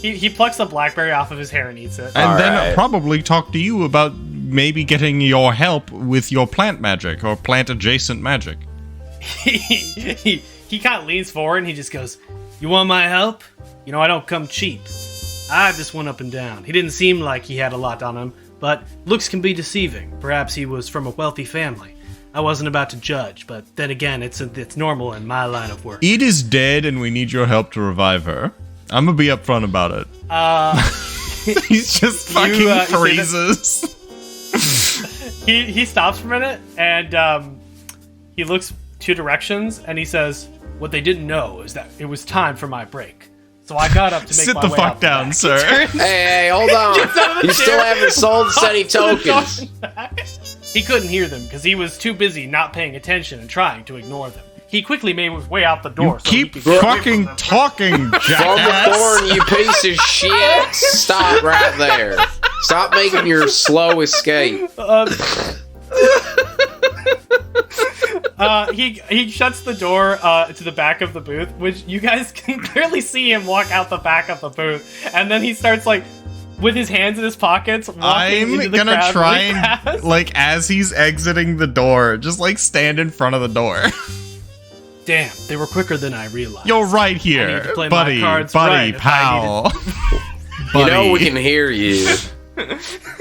He plucks a blackberry off of his hair and eats it. And then Alright. probably talk to you about maybe getting your help with your plant magic or plant adjacent magic. He kind of leans forward and he just goes, you want my help? You know, I don't come cheap. I just went up and down. He didn't seem like he had a lot on him, but looks can be deceiving. Perhaps he was from a wealthy family. I wasn't about to judge, but then again, it's normal in my line of work. Ed is dead and we need your help to revive her. I'm gonna be upfront about it. He's just fucking you say freezes. He stops for a minute and he looks 2 directions and he says, what they didn't know is that it was time for my break. So I got up to make Sit my the way fuck out the down, back. sir. Hey, hold on. You still haven't sold us any tokens. He couldn't hear them because he was too busy not paying attention and trying to ignore them. He quickly made his way out the door. You so he keep could get away fucking from them. talking, From the jackass. thorn, you piece of shit. Stop right there. Stop making your slow escape. He shuts the door to the back of the booth, which you guys can clearly see him walk out the back of the booth, and then he starts like with his hands in his pockets. I'm into the gonna crowd try really and, fast. like, as he's exiting the door, just, like, stand in front of the door. Damn, they were quicker than I realized. You're right I need here, to play my buddy, cards right if I pal. You know we Buddy. can hear you.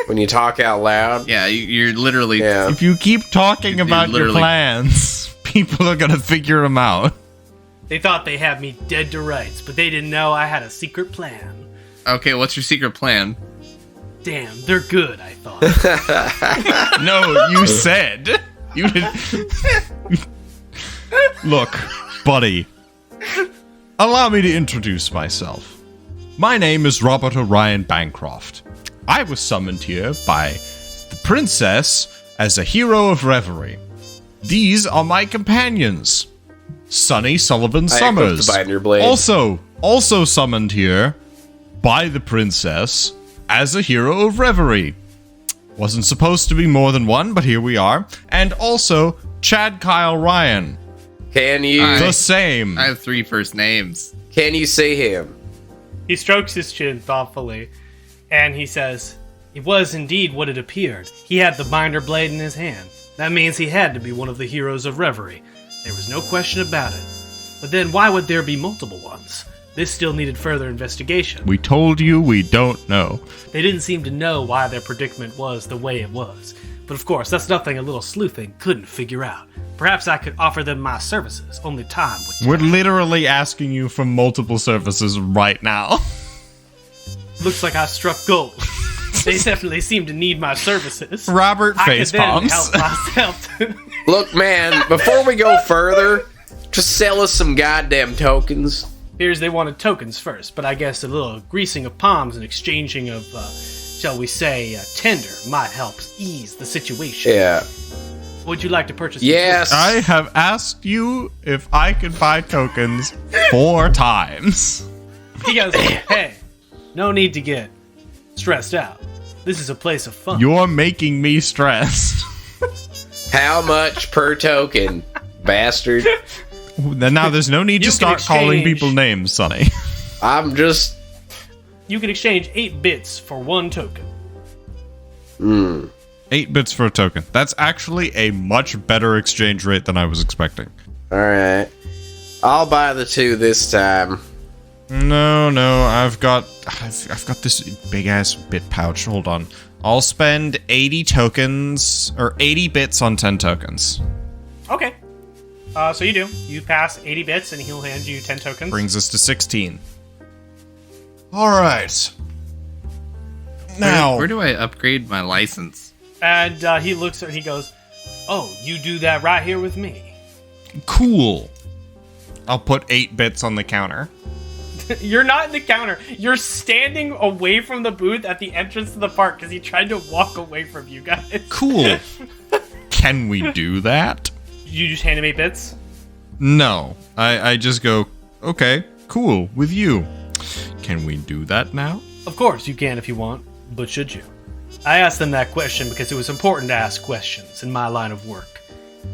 when you talk out loud. Yeah, you're literally. Yeah. If you keep talking Dude, about your literally- plans, people are gonna figure them out. They thought they had me dead to rights, but they didn't know I had a secret plan. Okay, what's your secret plan? Damn, they're good, I thought. No, you said. You did. Look, buddy. Allow me to introduce myself. My name is Robert Orion Bancroft. I was summoned here by the princess as a hero of reverie. These are my companions. Sonny Sullivan Summers. I equipped the binder blade. Also summoned here by the princess as a hero of reverie. Wasn't supposed to be more than one, but here we are. And also Chad Kyle Ryan. Can you The same. I have 3 first names. say him? He strokes his chin thoughtfully, and he says, "It was indeed what it appeared. He had the binder blade in his hand. That means he had to be one of the heroes of reverie. There was no question about it. But then why would there be multiple ones? This still needed further investigation. We told you we don't know. They didn't seem to know why their predicament was the way it was. But of course, that's nothing a little sleuthing couldn't figure out. Perhaps I could offer them my services. Only time would tell." We're literally asking you for multiple services right now. Looks like I struck gold. They definitely seem to need my services. Robert I could then facepalms. help myself. Look, man, before we go further, just sell us some goddamn tokens. Here's they wanted tokens first, but I guess a little greasing of palms and exchanging of, shall we say, tender might help ease the situation. Yeah. Would you like to purchase? Yes. I have asked you if I could buy tokens 4 times. He goes, "Hey, no need to get stressed out. This is a place of fun." You're making me stressed. How much per token, bastard? Now there's no need You to can start calling exchange- people names, Sonny. I'm just... You can exchange 8 bits for 1 token. 8 bits for a token. That's actually a much better exchange rate than I was expecting. Alright. I'll buy the 2 this time. No, I've got this big ass bit pouch. Hold on. I'll spend 80 tokens or 80 bits on 10 tokens. Okay. So you do. You pass 80 bits, and he'll hand you 10 tokens. Brings us to 16. All right. Now, Where do I upgrade my license? And he looks at he goes, "Oh, you do that right here with me." cool. I'll put 8 bits on the counter. You're not in the counter. You're standing away from the booth at the entrance to the park because he tried to walk away from you guys. Cool. Can we do that? You just hand him 8 bits? No. I just go, okay, cool, with you. Can we do that now? Of course you can if you want, but should you? I asked them that question because it was important to ask questions in my line of work.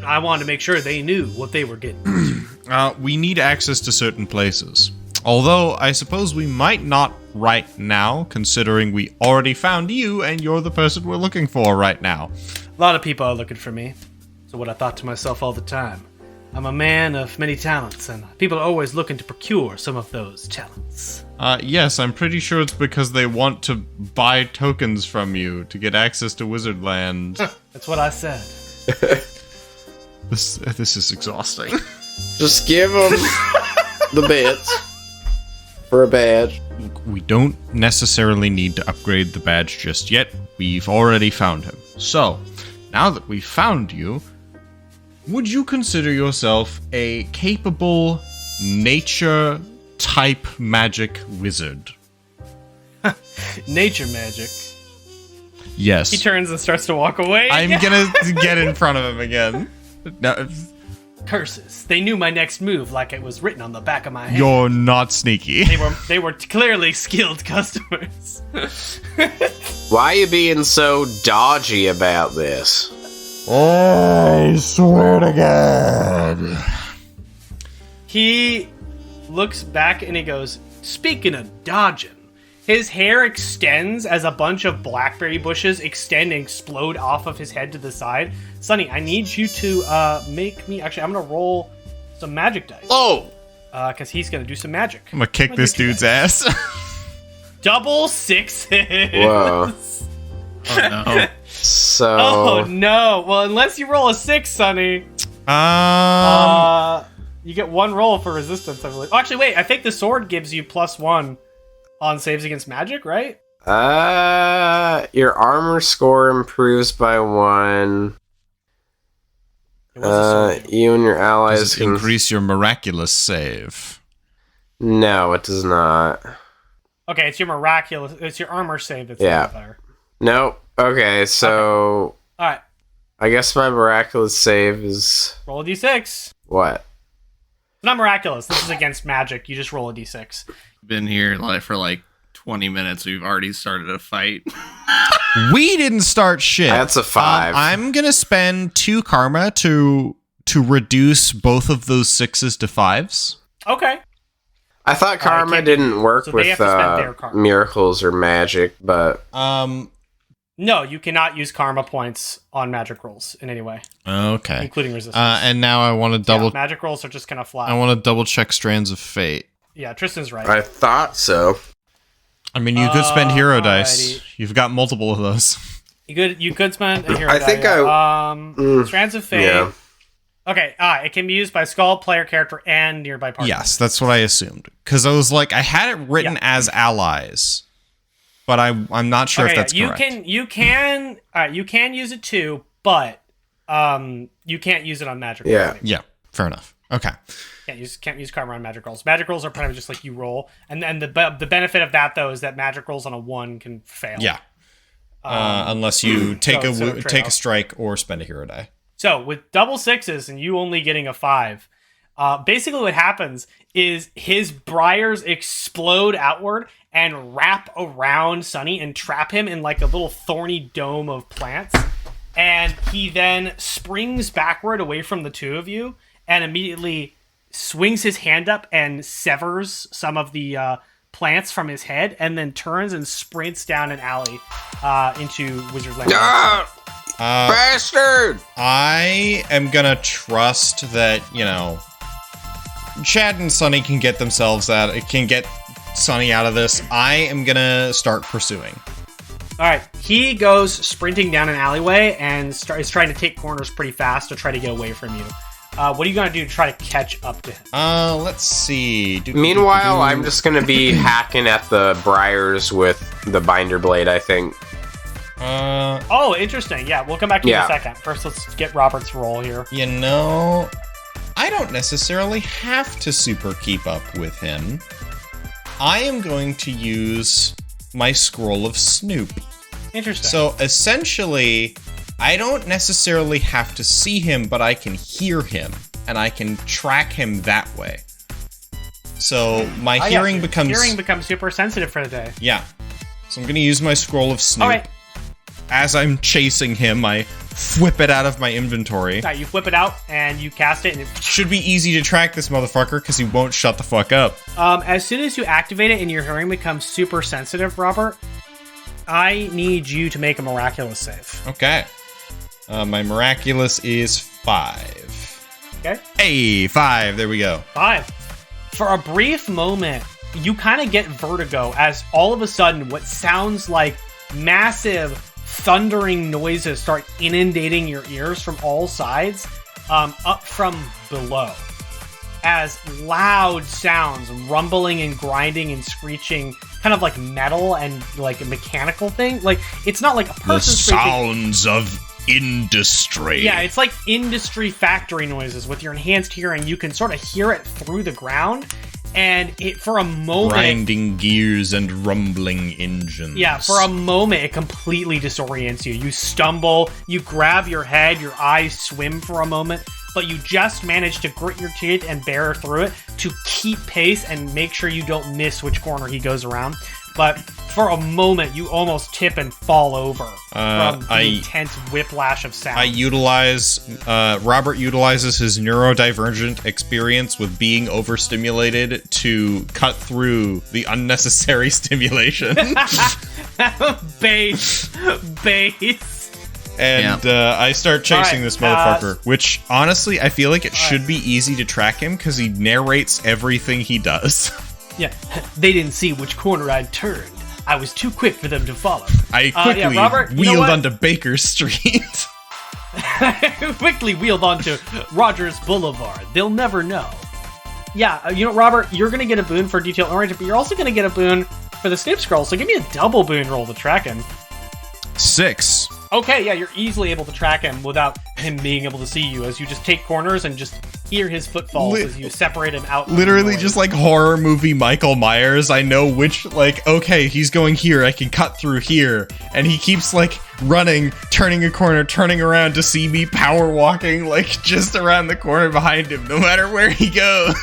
I wanted to make sure they knew what they were getting. We need access to certain places. Although, I suppose we might not right now, considering we already found you and you're the person we're looking for right now. A lot of people are looking for me. So what I thought to myself all the time, I'm a man of many talents, and people are always looking to procure some of those talents. Yes, I'm pretty sure it's because they want to buy tokens from you to get access to Wizardland. That's what I said. This is exhausting. Just give them the bits for a badge. We don't necessarily need to upgrade the badge just yet. We've already found him. So, now that we've found you, would you consider yourself a capable nature-type magic wizard? Nature magic. Yes. He turns and starts to walk away. I'm gonna get in front of him again. No, Curses. They knew my next move like it was written on the back of my hand. you're not sneaky. They were clearly skilled customers. Why are you being so dodgy about this? I swear to God. He looks back and he goes, "Speaking of dodging," his hair extends as a bunch of blackberry bushes extend and explode off of his head to the side. Sonny, I need you to make me... Actually, I'm going to roll some magic dice. Oh! Because he's going to do some magic. I'm gonna kick this dude's ass. double sixes. Whoa. Oh no. So. Oh no. Well, unless you roll a 6, Sonny. You get 1 roll for resistance, I believe. Oh, actually, wait. I think the sword gives you +1 on saves against magic, right? Your armor score improves by 1. It was a sword. You and your allies Does it can increase your miraculous save? No, it does not. Okay, it's your miraculous. It's your armor save that's Yeah. there. Nope. Okay, so All right, I guess my miraculous save is roll a d6. what? It's not miraculous. This is against magic. You just roll a d6. Been here for 20 minutes. We've already started a fight. We didn't start shit. That's a 5. I'm gonna spend 2 karma to reduce both of those 6s to 5s. Okay. I thought karma can't- didn't work so they with have to spend their karma. miracles or magic, but No, you cannot use karma points on magic rolls in any way, Okay. including resistance. And now I want to Yeah, double. magic rolls are just kind of flat. I want to double check Strands of Fate. Yeah, Tristan's right. I thought so. I mean, you could spend hero Alrighty. dice. You've got multiple of those. You could spend a hero I think die. Strands of Fate. Yeah. Okay, it can be used by skull, player character, and nearby party. Yes, that's what I assumed. Because I was like, I had it written as allies, but I'm not sure if that's correct. You can use it too, but you can't use it on magic rolls. Yeah. Yeah, fair enough. Okay. Can't use karma on magic rolls. Magic rolls are kind of just like you roll, and the benefit of that though is that magic rolls on a 1 can fail. Yeah. Unless you take so a take a strike or spend a hero die. So with double 6s and you only getting a 5, basically what happens is his briars explode outward and wrap around Sonny and trap him in like a little thorny dome of plants. And he then springs backward away from the two of you and immediately swings his hand up and severs some of the plants from his head, and then turns and sprints down an alley into Wizardland. Bastard! I am gonna trust that, Chad and Sonny can get Sonny out of this. I am gonna start pursuing. All right, he goes sprinting down an alleyway and is trying to take corners pretty fast to try to get away from you. What are you gonna do to try to catch up to him? Let's see. Meanwhile, I'm just gonna be hacking at the briars with the binder blade, I think. Oh, interesting. Yeah, we'll come back to you in a second. First, let's get Robert's roll here. I don't necessarily have to super keep up with him. I am going to use my Scroll of Snoop. Interesting. So essentially, I don't necessarily have to see him, but I can hear him, and I can track him that way. So my hearing becomes super sensitive for the day. Yeah. So I'm going to use my Scroll of Snoop. All right. As I'm chasing him, I whip it out of my inventory. You whip it out and you cast it, and it should be easy to track this motherfucker because he won't shut the fuck up. As soon as you activate it and your hearing becomes super sensitive, Robert, I need you to make a miraculous save. Okay. My miraculous is 5. Okay. Hey, 5. There we go. 5. For a brief moment, you kind of get vertigo as all of a sudden what sounds like massive thundering noises start inundating your ears from all sides, up from below. As loud sounds, rumbling and grinding and screeching, kind of like metal and like a mechanical thing. Like, it's not like a person The screeching. sounds of industry. Yeah, it's like industry factory noises. With your enhanced hearing, you can sort of hear it through the ground, and it for a moment, grinding gears and rumbling engines. yeah, for a moment it completely disorients you. You stumble, you grab your head, your eyes swim for a moment, but you just manage to grit your teeth and bear through it to keep pace and make sure you don't miss which corner he goes around. But for a moment, you almost tip and fall over from the intense whiplash of sound. Robert utilizes his neurodivergent experience with being overstimulated to cut through the unnecessary stimulation. Base. And I start chasing this motherfucker, which honestly, I feel like it should be easy to track him because he narrates everything he does. Yeah, they didn't see which corner I'd turned. I was too quick for them to follow. I quickly Robert, you know wheeled what? onto Baker Street. Quickly wheeled onto Rogers Boulevard. They'll never know. Yeah, you know, Robert, you're going to get a boon for detail oriented, but you're also going to get a boon for the snip scroll. So give me a double boon roll to track him. 6. Okay, yeah, you're easily able to track him without him being able to see you, as you just take corners and just hear his footfalls as you separate him out. Literally just like horror movie Michael Myers. I know which, like, okay, he's going here, I can cut through here. And he keeps like running, turning a corner, turning around to see me power walking like just around the corner behind him, no matter where he goes.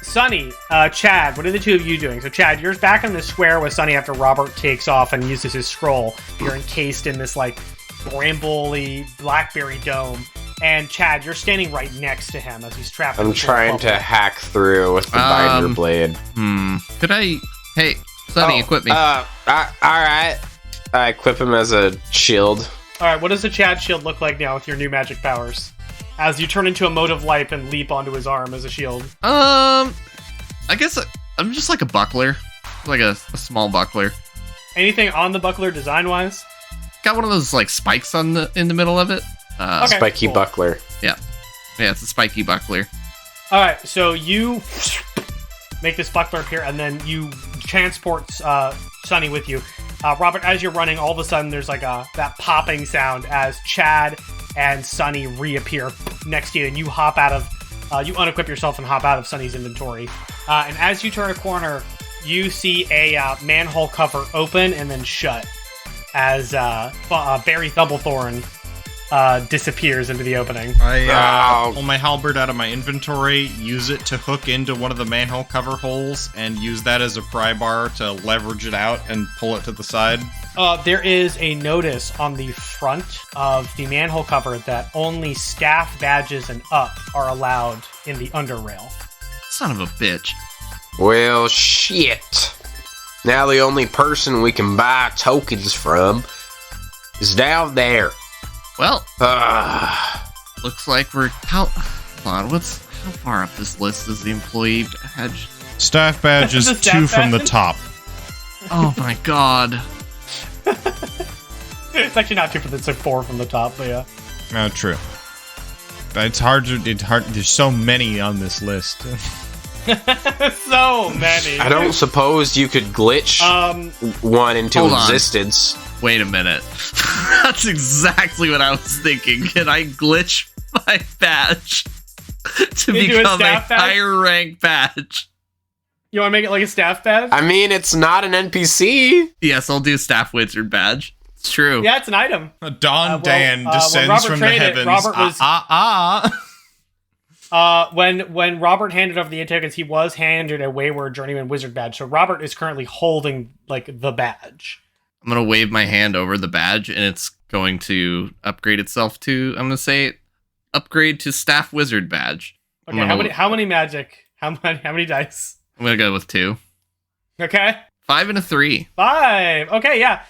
Sonny, Chad, what are the two of you doing? So Chad, you're back in this square with Sonny after Robert takes off and uses his scroll. You're encased in this like brambly blackberry dome. And Chad, you're standing right next to him as he's trapped. I'm trying to hack through with the binder blade. Could I... Hey, Sonny, equip me. Alright. I equip him as a shield. Alright, what does the Chad shield look like now with your new magic powers? As you turn into a mote of light and leap onto his arm as a shield. I guess I'm just like a buckler. Like a small buckler. Anything on the buckler design-wise? Got one of those like spikes in the middle of it. Okay, Spiky cool. buckler. Yeah, it's a spiky buckler. Alright, so you make this buckler appear, and then you transport Sonny with you. Robert, as you're running, all of a sudden there's like that popping sound as Chad and Sonny reappear next to you, and you hop out of... you unequip yourself and hop out of Sonny's inventory. And as you turn a corner, you see a manhole cover open and then shut as Barry Thumblethorn disappears into the opening. I pull my halberd out of my inventory, use it to hook into one of the manhole cover holes, and use that as a pry bar to leverage it out and pull it to the side. There is a notice on the front of the manhole cover that only staff badges and up are allowed in the underrail. Son of a bitch. Well, shit. Now the only person we can buy tokens from is down there. Well, looks like we're... Hold on, how far up this list is the employee badge? Staff badge is The staff 2 from the badge? top. Oh my god. It's actually not 2 from the... It's like 4 from the top, but yeah. Oh, true. But it's hard. There's so many on this list. So many. I don't suppose you could glitch one into Hold on. existence. Wait a minute. That's exactly what I was thinking. Can I glitch my badge to Into a become a staff badge? higher rank badge? You want to make it like a staff badge? I mean, it's not an NPC. Yes, I'll do staff wizard badge. It's true. Yeah, it's an item. Dawn Dan when descends Robert from the traded it, heavens. Robert was- When When Robert handed over the tokens, he was handed a Wayward Journeyman Wizard Badge. So Robert is currently holding like the badge. I'm going to wave my hand over the badge, and it's going to upgrade itself to, I'm going to say, upgrade to staff wizard badge. Okay, how many magic? How many dice? I'm going to go with 2. Okay. 5 and a 3. 5. Okay, yeah.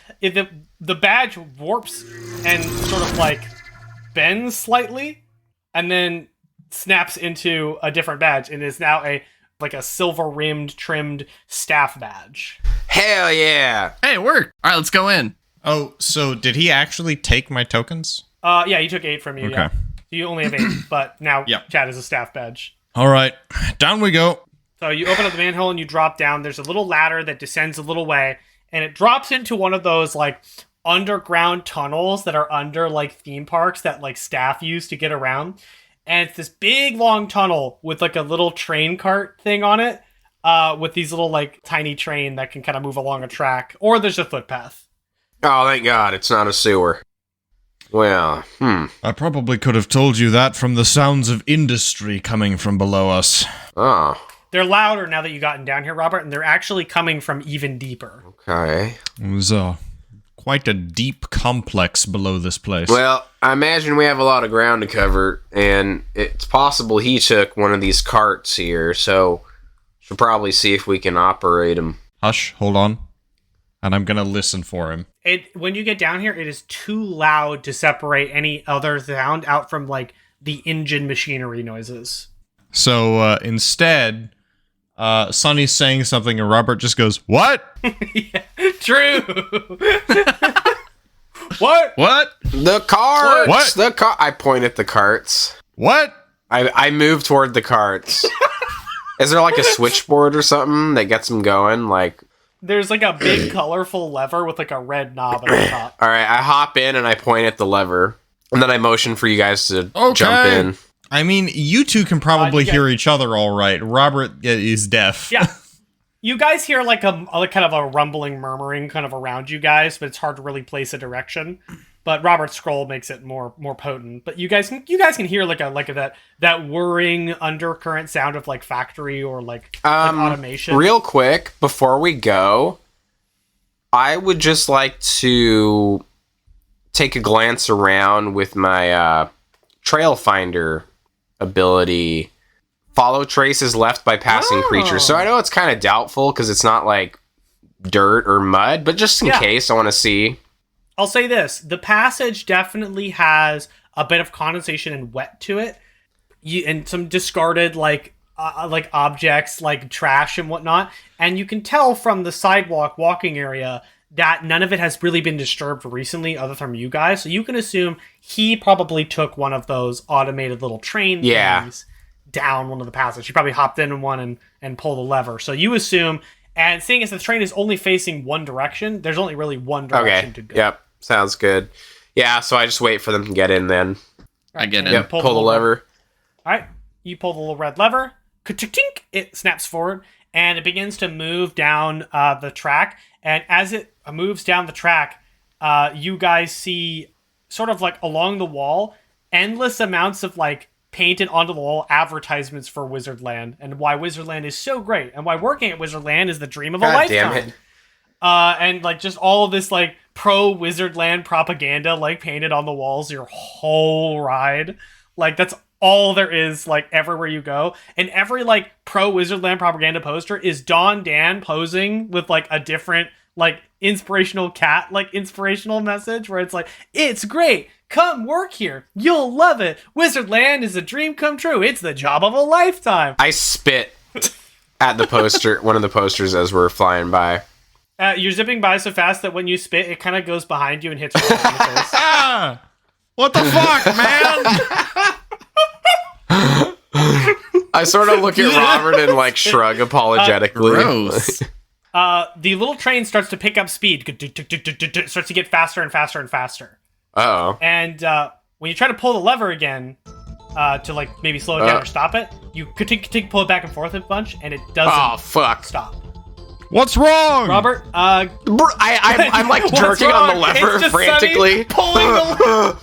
The badge warps and sort of like bends slightly, and then snaps into a different badge, and is now a silver rimmed, trimmed staff badge. Hell yeah. Hey, it worked. All right, let's go in. Oh, so did he actually take my tokens? Yeah, he took 8 from you. Okay. Yeah. You only have 8, but now Yep. Chad is a staff badge. All right, down we go. So you open up the manhole and you drop down. There's a little ladder that descends a little way, and it drops into one of those like underground tunnels that are under like theme parks that like staff use to get around. And it's this big long tunnel with like a little train cart thing on it, with these little like tiny train that can kind of move along a track, or there's a footpath. Oh, thank God, it's not a sewer. Well, I probably could have told you that from the sounds of industry coming from below us. Oh, They're louder now that you've gotten down here, Robert, and they're actually coming from even deeper. okay. It was quite a deep complex below this place. Well, I imagine we have a lot of ground to cover, and it's possible he took one of these carts here, so should probably see if we can operate them. Hush, hold on. And I'm gonna listen for him. When you get down here, it is too loud to separate any other sound out from like the engine machinery noises. So instead, Sonny's saying something and Robert just goes, "What?" Yeah, True. What? The carts. What? The car. I point at the carts. What? I move toward the carts. Is there like a switchboard or something that gets them going? Like, There's like a big colorful lever with like a red knob at the top. all right, I hop in and I point at the lever, and then I motion for you guys to jump in. I mean, you two can probably you hear each other all right. Robert is deaf. Yeah. You guys hear like a kind of a rumbling, murmuring kind of around you guys, but it's hard to really place a direction. But Robert's scroll makes it more potent. But you guys can hear like that whirring undercurrent sound of like factory or like automation. Real quick before we go, I would just like to take a glance around with my trail finder ability. Follow traces left by passing creatures. So I know it's kind of doubtful because it's not like dirt or mud, but just in case, I want to see. I'll say this: the passage definitely has a bit of condensation and wet to it, and some discarded like objects, like trash and whatnot. And you can tell from the sidewalk walking area that none of it has really been disturbed recently, other from you guys. So you can assume he probably took one of those automated little train things down one of the passages. He probably hopped in one and pulled the lever. So you assume, and seeing as the train is only facing one direction, there's only really one direction to go. Yep. Sounds good. Yeah, so I just wait for them to get in then. I get in. Yep, pull the lever. All right, you pull the little red lever. Ka-tink, it snaps forward, and it begins to move down the track. And as it moves down the track, you guys see sort of like along the wall, endless amounts of like painted onto the wall advertisements for Wizardland and why Wizardland is so great and why working at Wizardland is the dream of a lifetime. Damn it. And like just all of this like pro Wizardland propaganda like painted on the walls your whole ride. Like that's all there is like everywhere you go. And every like pro Wizardland propaganda poster is Don Dan posing with like a different like inspirational cat like inspirational message where it's like, it's great, come work here, you'll love it, Wizardland is a dream come true, it's the job of a lifetime. I spit at the poster, one of the posters as we're flying by. You're zipping by so fast that when you spit, it kind of goes behind you and hits you right in the face. What the fuck, man? I sort of look at Robert and like shrug apologetically. Gross. The little train starts to pick up speed. It starts to get faster and faster and faster. Uh-oh. And when you try to pull the lever again to like maybe slow it down or stop it, you continue pull it back and forth a bunch, and it doesn't stop. What's wrong? Robert, I'm like jerking on the lever frantically. Sonny pulling the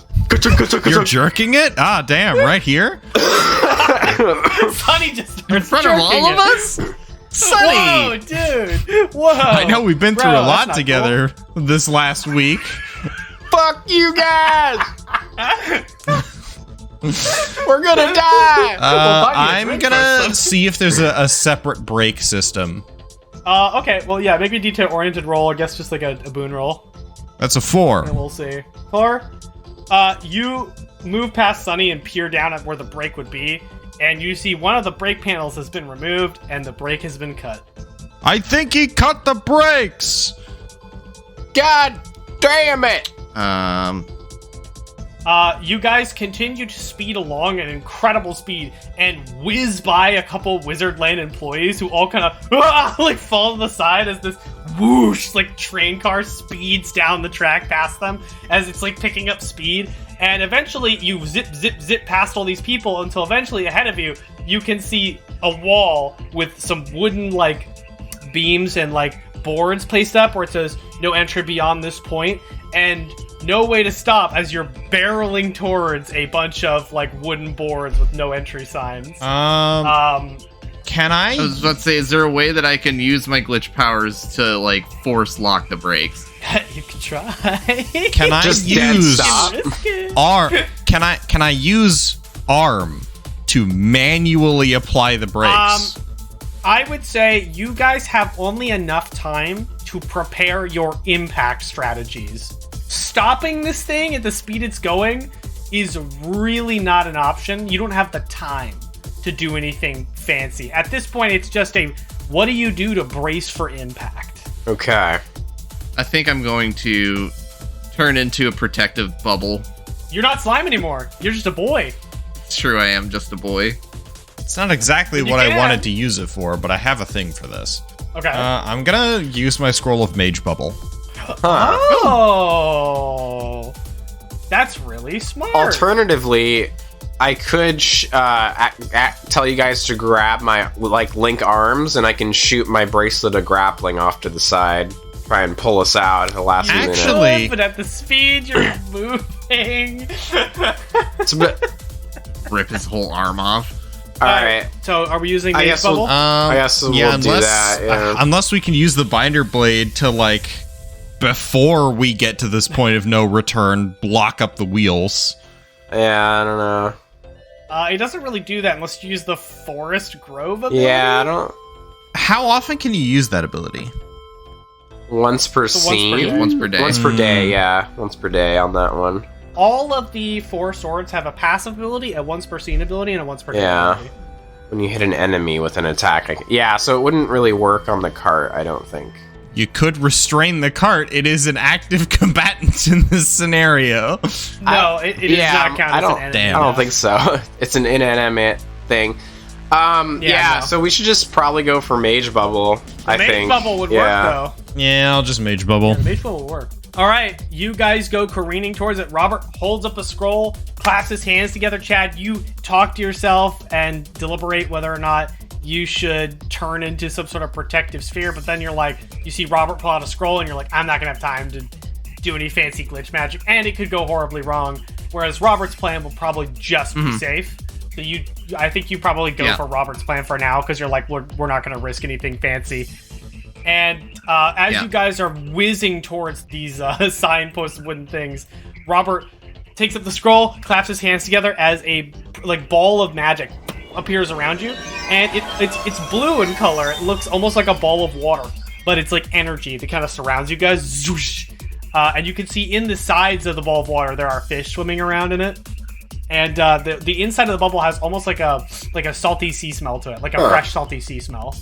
You're jerking it? Ah, damn, right here? Sonny just In front of all of us? Sonny! Whoa, dude! Whoa! I know we've been through a Bro, that's lot not together this last week. Fuck you guys! We're gonna die! I'm gonna see if there's a separate brake system. Okay, well, yeah, make a detail-oriented roll, I guess just like a boon roll. That's a 4. And we'll see. 4. You move past Sonny and peer down at where the brake would be, and you see one of the brake panels has been removed, and the brake has been cut. I think he cut the brakes! God damn it! You guys continue to speed along at incredible speed and whiz by a couple Wizardland employees who all kind of like fall to the side as this whoosh like train car speeds down the track past them as it's like picking up speed. And eventually you zip past all these people until eventually ahead of you, you can see a wall with some wooden like beams and like boards placed up where it says no entry beyond this point, and no way to stop as you're barreling towards a bunch of like wooden boards with no entry signs. Can I? I was about to say, is there a way that I can use my glitch powers to like force lock the brakes? You can try. Can I Just dead use stop. Can I use arm to manually apply the brakes? I would say you guys have only enough time to prepare your impact strategies. Stopping this thing at the speed it's going is really not an option. You don't have the time to do anything fancy. At this point, it's just a, what do you do to brace for impact? Okay. I think I'm going to turn into a protective bubble. You're not slime anymore. You're just a boy. It's true, I am just a boy. It's not exactly what I wanted to use it for, but I have a thing for this. Okay. I'm gonna use my scroll of Mage Bubble. Oh, that's really smart. Alternatively, I could tell you guys to grab my link arms, and I can shoot my bracelet of grappling off to the side, try and pull us out at the last minute. Actually, but at the speed you're moving, It's a bit. Rip his whole arm off. All right. So are we using I Mage guess Bubble? I guess we'll do that. Yeah. Unless we can use the binder blade to before we get to this point of no return, block up the wheels. Yeah, I don't know. It doesn't really do that unless you use the Forest Grove ability. Yeah, I don't. How often can you use that ability? Once per scene. Once per day. Once per day, yeah. Once per day on that one. All of the 4 swords have a passive ability, a once per scene ability, and a once per day Yeah. ability. When you hit an enemy with an attack. Yeah, so it wouldn't really work on the cart, I don't think. You could restrain the cart. It is an active combatant in this scenario. No, it does not count as an enemy. Damn. I don't think so. It's an inanimate thing. Yeah, no. so we should just probably go for Mage Bubble, I Mage think. Bubble would Yeah. work, though. Yeah, I'll just Mage Bubble. The Mage Bubble would work. All right, you guys go careening towards it. Robert holds up a scroll, clasps his hands together. Chad, you talk to yourself and deliberate whether or not you should turn into some sort of protective sphere, but then you're like, you see Robert pull out a scroll and you're like, I'm not gonna have time to do any fancy glitch magic, and it could go horribly wrong, whereas Robert's plan will probably just be safe. So I think you probably go for Robert's plan for now, because you're like, we're not gonna risk anything fancy. And as you guys are whizzing towards these signpost wooden things, Robert takes up the scroll, claps his hands together as a ball of magic appears around you, and it's blue in color. It looks almost like a ball of water, but it's like energy that kind of surrounds you guys. Zoosh. And you can see in the sides of the ball of water there are fish swimming around in it, and the inside of the bubble has almost like a salty sea smell to it, like a fresh salty sea smell.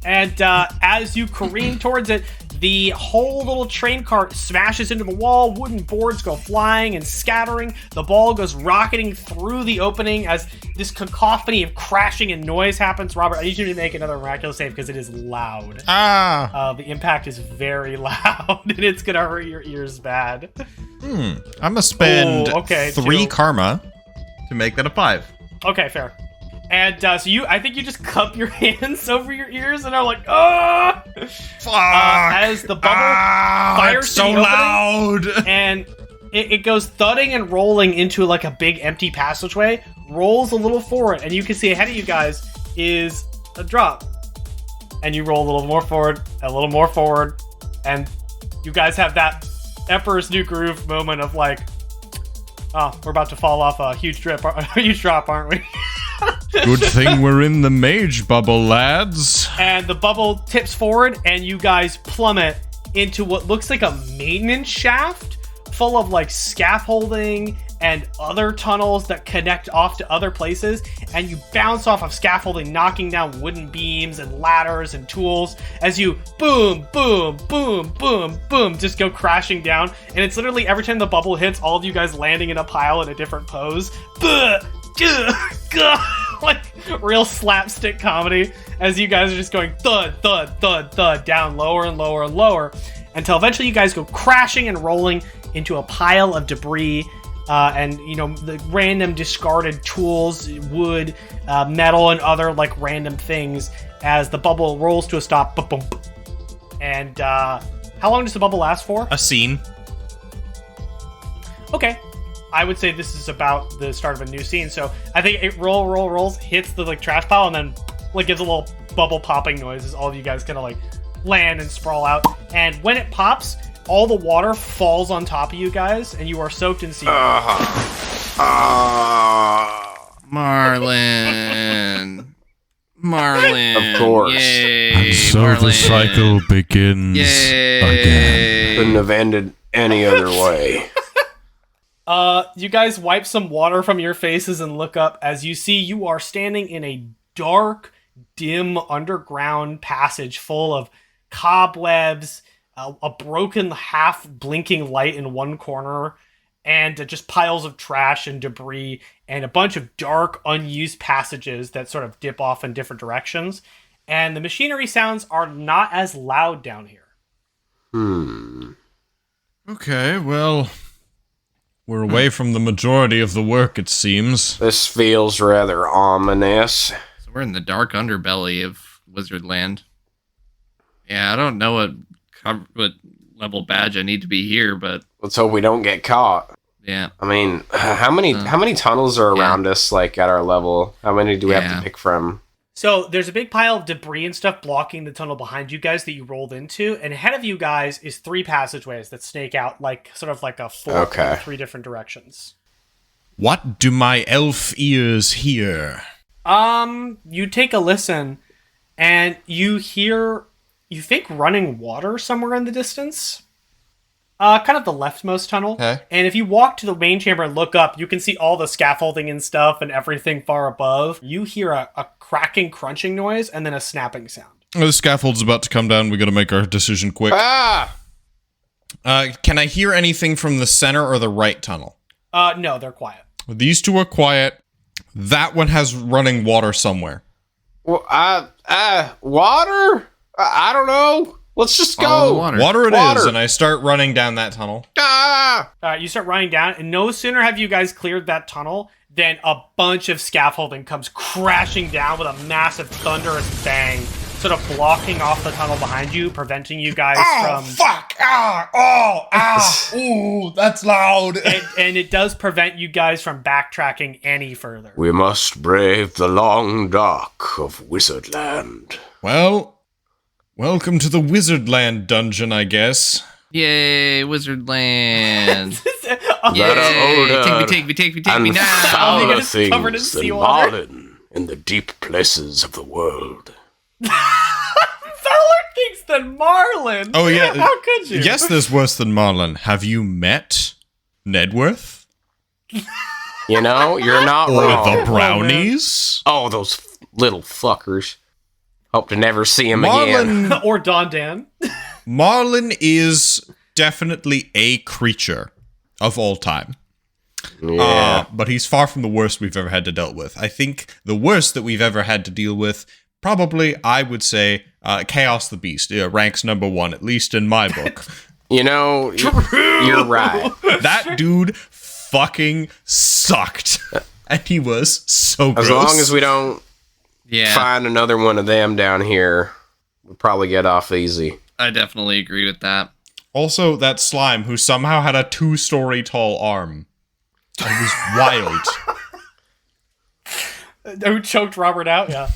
And as you careen towards it, the whole little train cart smashes into the wall, wooden boards go flying and scattering, the ball goes rocketing through the opening as this cacophony of crashing and noise happens. Robert, I need you to make another miraculous save because it is loud. The impact is very loud, and it's gonna hurt your ears bad. I'm gonna spend 3 karma to make that a 5. Okay, fair. And so I think you just cup your hands over your ears and are like, ah! As the bubble fires it's so to the loud, and it goes thudding and rolling into like a big empty passageway, rolls a little forward, and you can see ahead of you guys is a drop. And you roll a little more forward, and you guys have that Emperor's New Groove moment of like, oh, we're about to fall off a huge drop, aren't we? Good thing we're in the Mage Bubble, lads. And the bubble tips forward, and you guys plummet into what looks like a maintenance shaft full of like scaffolding and other tunnels that connect off to other places, and you bounce off of scaffolding, knocking down wooden beams and ladders and tools as you boom, boom, boom, boom, boom, just go crashing down. And it's literally every time the bubble hits, all of you guys landing in a pile in a different pose. Like real slapstick comedy as you guys are just going thud, thud, thud, thud, down lower and lower and lower until eventually you guys go crashing and rolling into a pile of debris and the random discarded tools, wood, metal, and other like random things as the bubble rolls to a stop. Boom. And how long does the bubble last for? A scene. Okay. I would say this is about the start of a new scene, so I think it rolls, hits the like trash pile, and then like gives a little bubble popping noise as all of you guys kind of like land and sprawl out. And when it pops, all the water falls on top of you guys, and you are soaked in seawater. Marlin. Of course. Yay, And so Marlin. the cycle begins again. Couldn't have ended any other way. You guys wipe some water from your faces and look up as you see you are standing in a dark, dim underground passage full of cobwebs, a broken half blinking light in one corner, and just piles of trash and debris, and a bunch of dark, unused passages that sort of dip off in different directions. And the machinery sounds are not as loud down here. Okay, well, we're away from the majority of the work, it seems. This feels rather ominous. So we're in the dark underbelly of Wizardland. Yeah, I don't know what level badge I need to be here, but Let's hope we don't get caught. yeah. I mean, how many tunnels are around us, like, at our level? How many do we have to pick from? So there's a big pile of debris and stuff blocking the tunnel behind you guys that you rolled into, and ahead of you guys is 3 passageways that snake out like sort of like a fork in 3 different directions. What do my elf ears hear? You take a listen, and you think running water somewhere in the distance. Kind of the leftmost tunnel. Okay. And if you walk to the main chamber and look up, you can see all the scaffolding and stuff and everything far above. You hear a cracking, crunching noise and then a snapping sound. Oh, the scaffold's about to come down. We gotta make our decision quick. Ah! Can I hear anything from the center or the right tunnel? No, they're quiet. These 2 are quiet. That one has running water somewhere. Well, water? I don't know. Let's just Follow the go. water. Water it Water. is, and I start running down that tunnel. Ah! You start running down, and no sooner have you guys cleared that tunnel than a bunch of scaffolding comes crashing down with a massive thunderous bang, sort of blocking off the tunnel behind you, preventing you guys from... Fuck! Ooh, that's loud! And it does prevent you guys from backtracking any further. We must brave the long dark of Wizardland. Well, welcome to the Wizardland dungeon, I guess. Yay, Wizardland. Yay. Take me now. Oh, Fouler you guys covered in things than seawater. Marlin in the deep places of the world. Fouler things than Marlin. Oh, yeah. How could you? Yes, there's worse than Marlin. Have you met Nedworth? You know, you're not Or wrong. the Brownies? Oh, those little fuckers. Hope to never see him again. Marlin, Or Don Dan. Marlin is definitely a creature of all time. Yeah. But he's far from the worst we've ever had to deal with. I think the worst that we've ever had to deal with, probably, I would say, Chaos the Beast. Ranks number 1, at least in my book. You know, you're right. That dude fucking sucked. And he was so gross. As long as we don't Yeah, find another one of them down here, we'll probably get off easy. I definitely agree with that. Also, that slime who somehow had a 2-story tall arm. It was wild. Who choked Robert out? Yeah.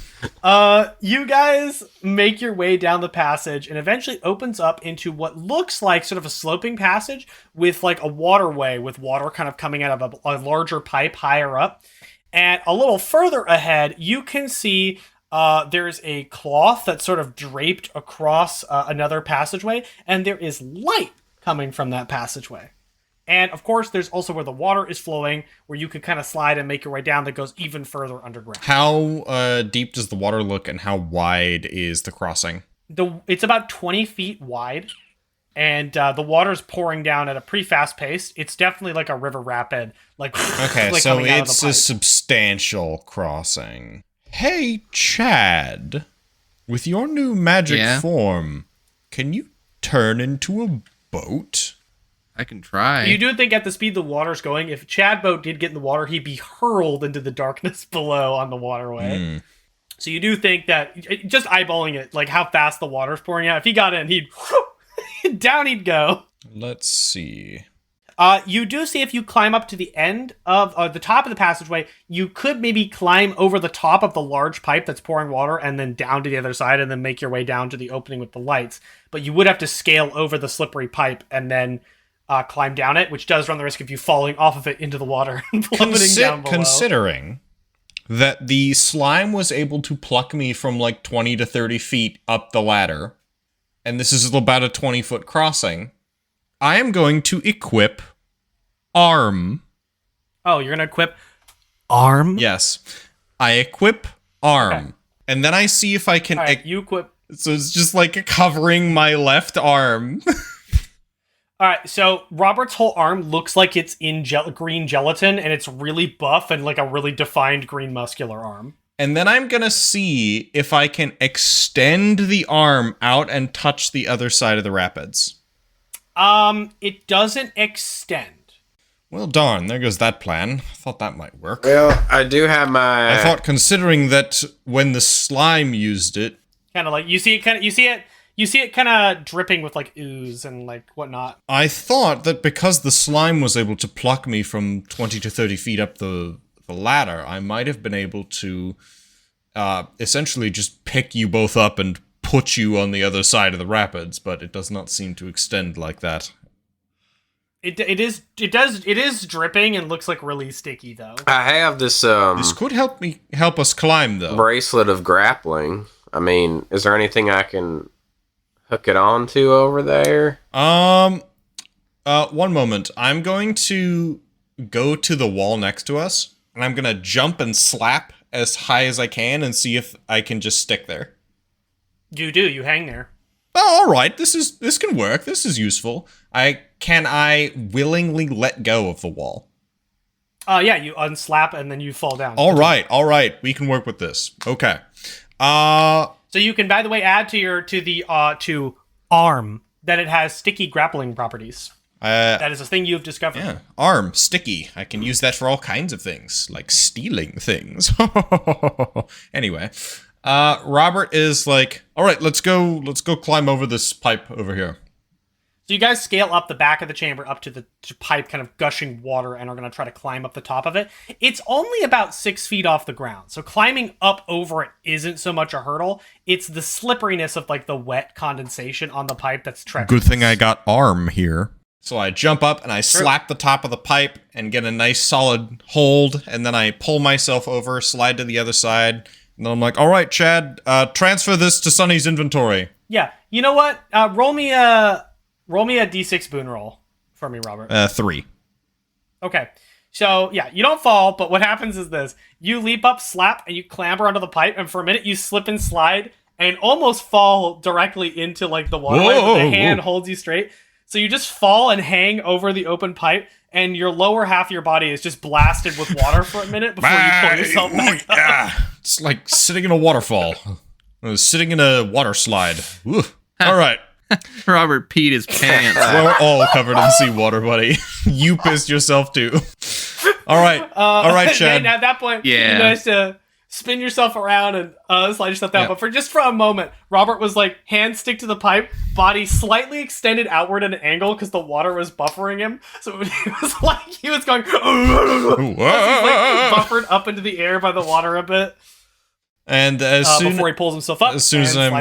You guys make your way down the passage and eventually opens up into what looks like sort of a sloping passage with like a waterway with water kind of coming out of a larger pipe higher up. And a little further ahead, you can see there's a cloth that's sort of draped across another passageway, and there is light coming from that passageway. And, of course, there's also where the water is flowing, where you could kind of slide and make your way down that goes even further underground. How deep does the water look, and how wide is the crossing? It's about 20 feet wide, and the water's pouring down at a pretty fast pace. It's definitely like a river rapid. Okay, like so coming out of it's the a pipe. substantial crossing. Hey, Chad, with your new magic Yeah? form, can you turn into a boat? I can try. You do think at the speed the water's going, if Chad Boat did get in the water, he'd be hurled into the darkness below on the waterway. So you do think that, just eyeballing it, like how fast the water's pouring out, if he got in, down he'd go. Let's see. You do see if you climb up to the end of the top of the passageway, you could maybe climb over the top of the large pipe that's pouring water and then down to the other side and then make your way down to the opening with the lights. But you would have to scale over the slippery pipe and then climb down it, which does run the risk of you falling off of it into the water and plummeting down below. Considering that the slime was able to pluck me from like 20 to 30 feet up the ladder, and this is about a 20-foot crossing, I am going to equip Arm. Oh, you're going to equip Arm? Yes. I equip Arm. Okay. And then I see if I can... All right, you equip... So it's just like covering my left arm. All right, so Robert's whole arm looks like it's in green gelatin, and it's really buff and like a really defined green muscular arm. And then I'm gonna see if I can extend the arm out and touch the other side of the rapids. It doesn't extend. Well, darn, there goes that plan. I thought that might work. Well, I do have my. I thought, considering that when the slime used it, Kind of like you see it kind of dripping with like ooze and like whatnot. I thought that because the slime was able to pluck me from 20 to 30 feet up the ladder, I might have been able to essentially just pick you both up and put you on the other side of the rapids, but it does not seem to extend like that. It is dripping and looks like really sticky though. I have this This could help us climb, though. bracelet of grappling. I mean, is there anything I can hook it onto over there? One moment. I'm going to go to the wall next to us, and I'm gonna jump and slap as high as I can and see if I can just stick there. You hang there. Oh, all right. This can work. This is useful. Can I willingly let go of the wall? Yeah, you unslap and then you fall down. All right. We can work with this. Okay. So you can, by the way, add to arm that it has sticky grappling properties. That is a thing you've discovered. Yeah, arm, sticky. I can use that for all kinds of things, like stealing things. Anyway, Robert is like, all right, let's go climb over this pipe over here. So you guys scale up the back of the chamber up to the pipe kind of gushing water and are going to try to climb up the top of it. It's only about 6 feet off the ground. So climbing up over it isn't so much a hurdle. It's the slipperiness of like the wet condensation on the pipe that's treacherous. Good thing I got arm here. So I jump up and I slap the top of the pipe and get a nice solid hold. And then I pull myself over, slide to the other side. And then I'm like, all right, Chad, transfer this to Sonny's inventory. Yeah. You know what? Roll me a d6 boon roll for me, Robert. 3. Okay. So, yeah, you don't fall, but what happens is this. You leap up, slap, and you clamber onto the pipe, and for a minute you slip and slide and almost fall directly into, like, the waterway, but the hand holds you straight. So you just fall and hang over the open pipe, and your lower half of your body is just blasted with water for a minute before you pull yourself back up. It's like sitting in a waterfall. Sitting in a water slide. Ooh. All right. Robert peed his pants. We're all covered in seawater, buddy. You pissed yourself too. All right, Chad. And at that point, Yeah. you guys spin yourself around and slide yourself down. Yeah. But for a moment, Robert was like, hands stick to the pipe, body slightly extended outward at an angle because the water was buffering him. So it was like he was going, he's like buffered up into the air by the water a bit. And Before he pulls himself up, as soon as I'm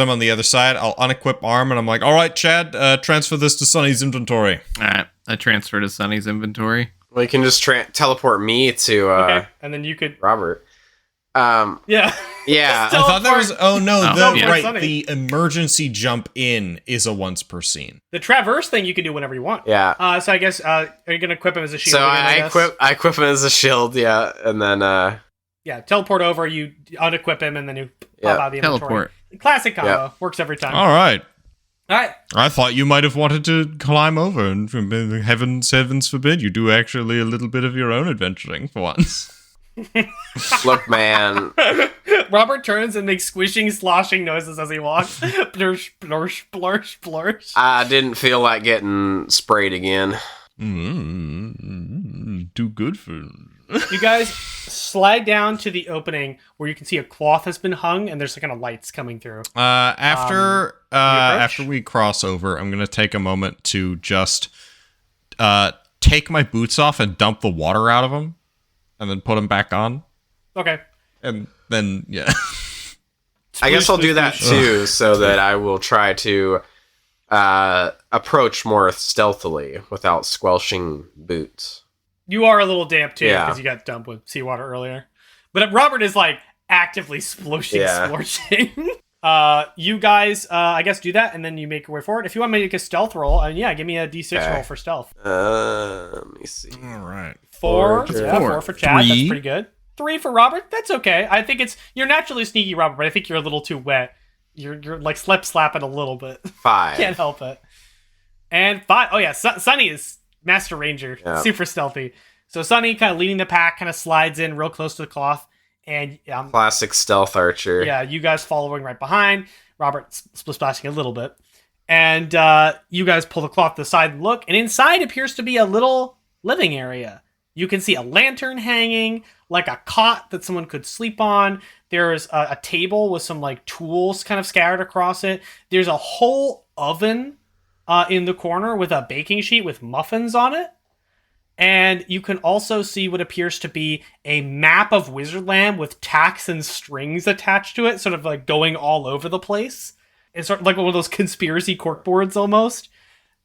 on the other side, I'll unequip arm and I'm like, all right, Chad, transfer this to Sonny's inventory. All right, I transfer to Sonny's inventory. Well, you can just teleport me to okay, and then you could Robert. Yeah. Yeah. I thought that was yeah. right. The emergency jump in is a once per scene. The traverse thing you can do whenever you want. Yeah. So I guess are you gonna equip him as a shield? So again, I equip him as a shield, yeah, and then yeah, teleport over, you unequip him, and then you pop out of the inventory. Teleport. Classic combo. Works every time. All right. All right. I thought you might have wanted to climb over, and heavens forbid, you do actually a little bit of your own adventuring for once. look, man. Robert turns and makes squishing, sloshing noises as he walks. Blursh, blursh, blursh, blursh. I didn't feel like getting sprayed again. Too good for... You guys slide down to the opening where you can see a cloth has been hung and there's kind of lights coming through. After we cross over, I'm gonna take a moment to just take my boots off and dump the water out of them, and then put them back on. Okay. And then yeah. I guess I'll do that too, so that I will try to approach more stealthily without squelching boots. You are a little damp too Yeah. because you got dumped with seawater earlier. But Robert is like actively splooshing, splorching. You guys, I guess, do that and then you make your way forward. If you want me to make a stealth roll, give me a d6 roll for stealth. Let me see. All right. 4. Four. Yeah, 4 for Chad. 3. That's pretty good. 3 for Robert. That's okay. I think you're naturally sneaky, Robert, but I think you're a little too wet. You're like slip slapping a little bit. 5. Can't help it. And 5. Oh yeah, Sonny is Master Ranger, super stealthy. So Sonny kind of leading the pack, kind of slides in real close to the cloth, and classic stealth archer. Yeah, you guys following right behind. Robert split splashing a little bit, and you guys pull the cloth to the side and look, and inside appears to be a little living area. You can see a lantern hanging, like a cot that someone could sleep on. There's a table with some like tools kind of scattered across it. There's a whole oven in the corner with a baking sheet with muffins on it. And you can also see what appears to be a map of Wizardland with tacks and strings attached to it, sort of like going all over the place. It's sort of like one of those conspiracy corkboards almost.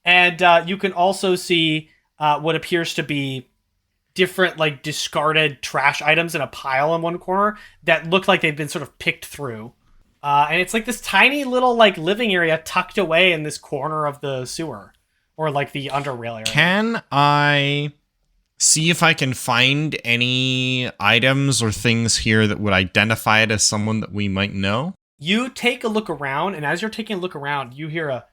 And you can also see what appears to be different like discarded trash items in a pile in one corner that look like they've been sort of picked through. And it's like this tiny little like living area tucked away in this corner of the sewer or like the underrail area. Can I see if I can find any items or things here that would identify it as someone that we might know? You take a look around, and as you're taking a look around, you hear a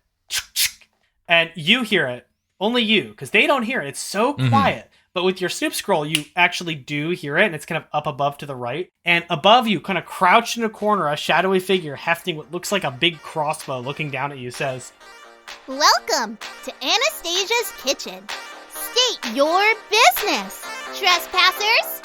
and you hear it. Only you, because they don't hear it. It's so quiet. But with your snoop scroll, you actually do hear it, and it's kind of up above to the right. And above you, kind of crouched in a corner, a shadowy figure hefting what looks like a big crossbow looking down at you says, "Welcome to Anastasia's Kitchen. State your business, trespassers."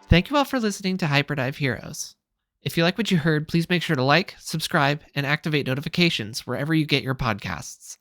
Thank you all for listening to Hyperdive Heroes. If you like what you heard, please make sure to like, subscribe, and activate notifications wherever you get your podcasts.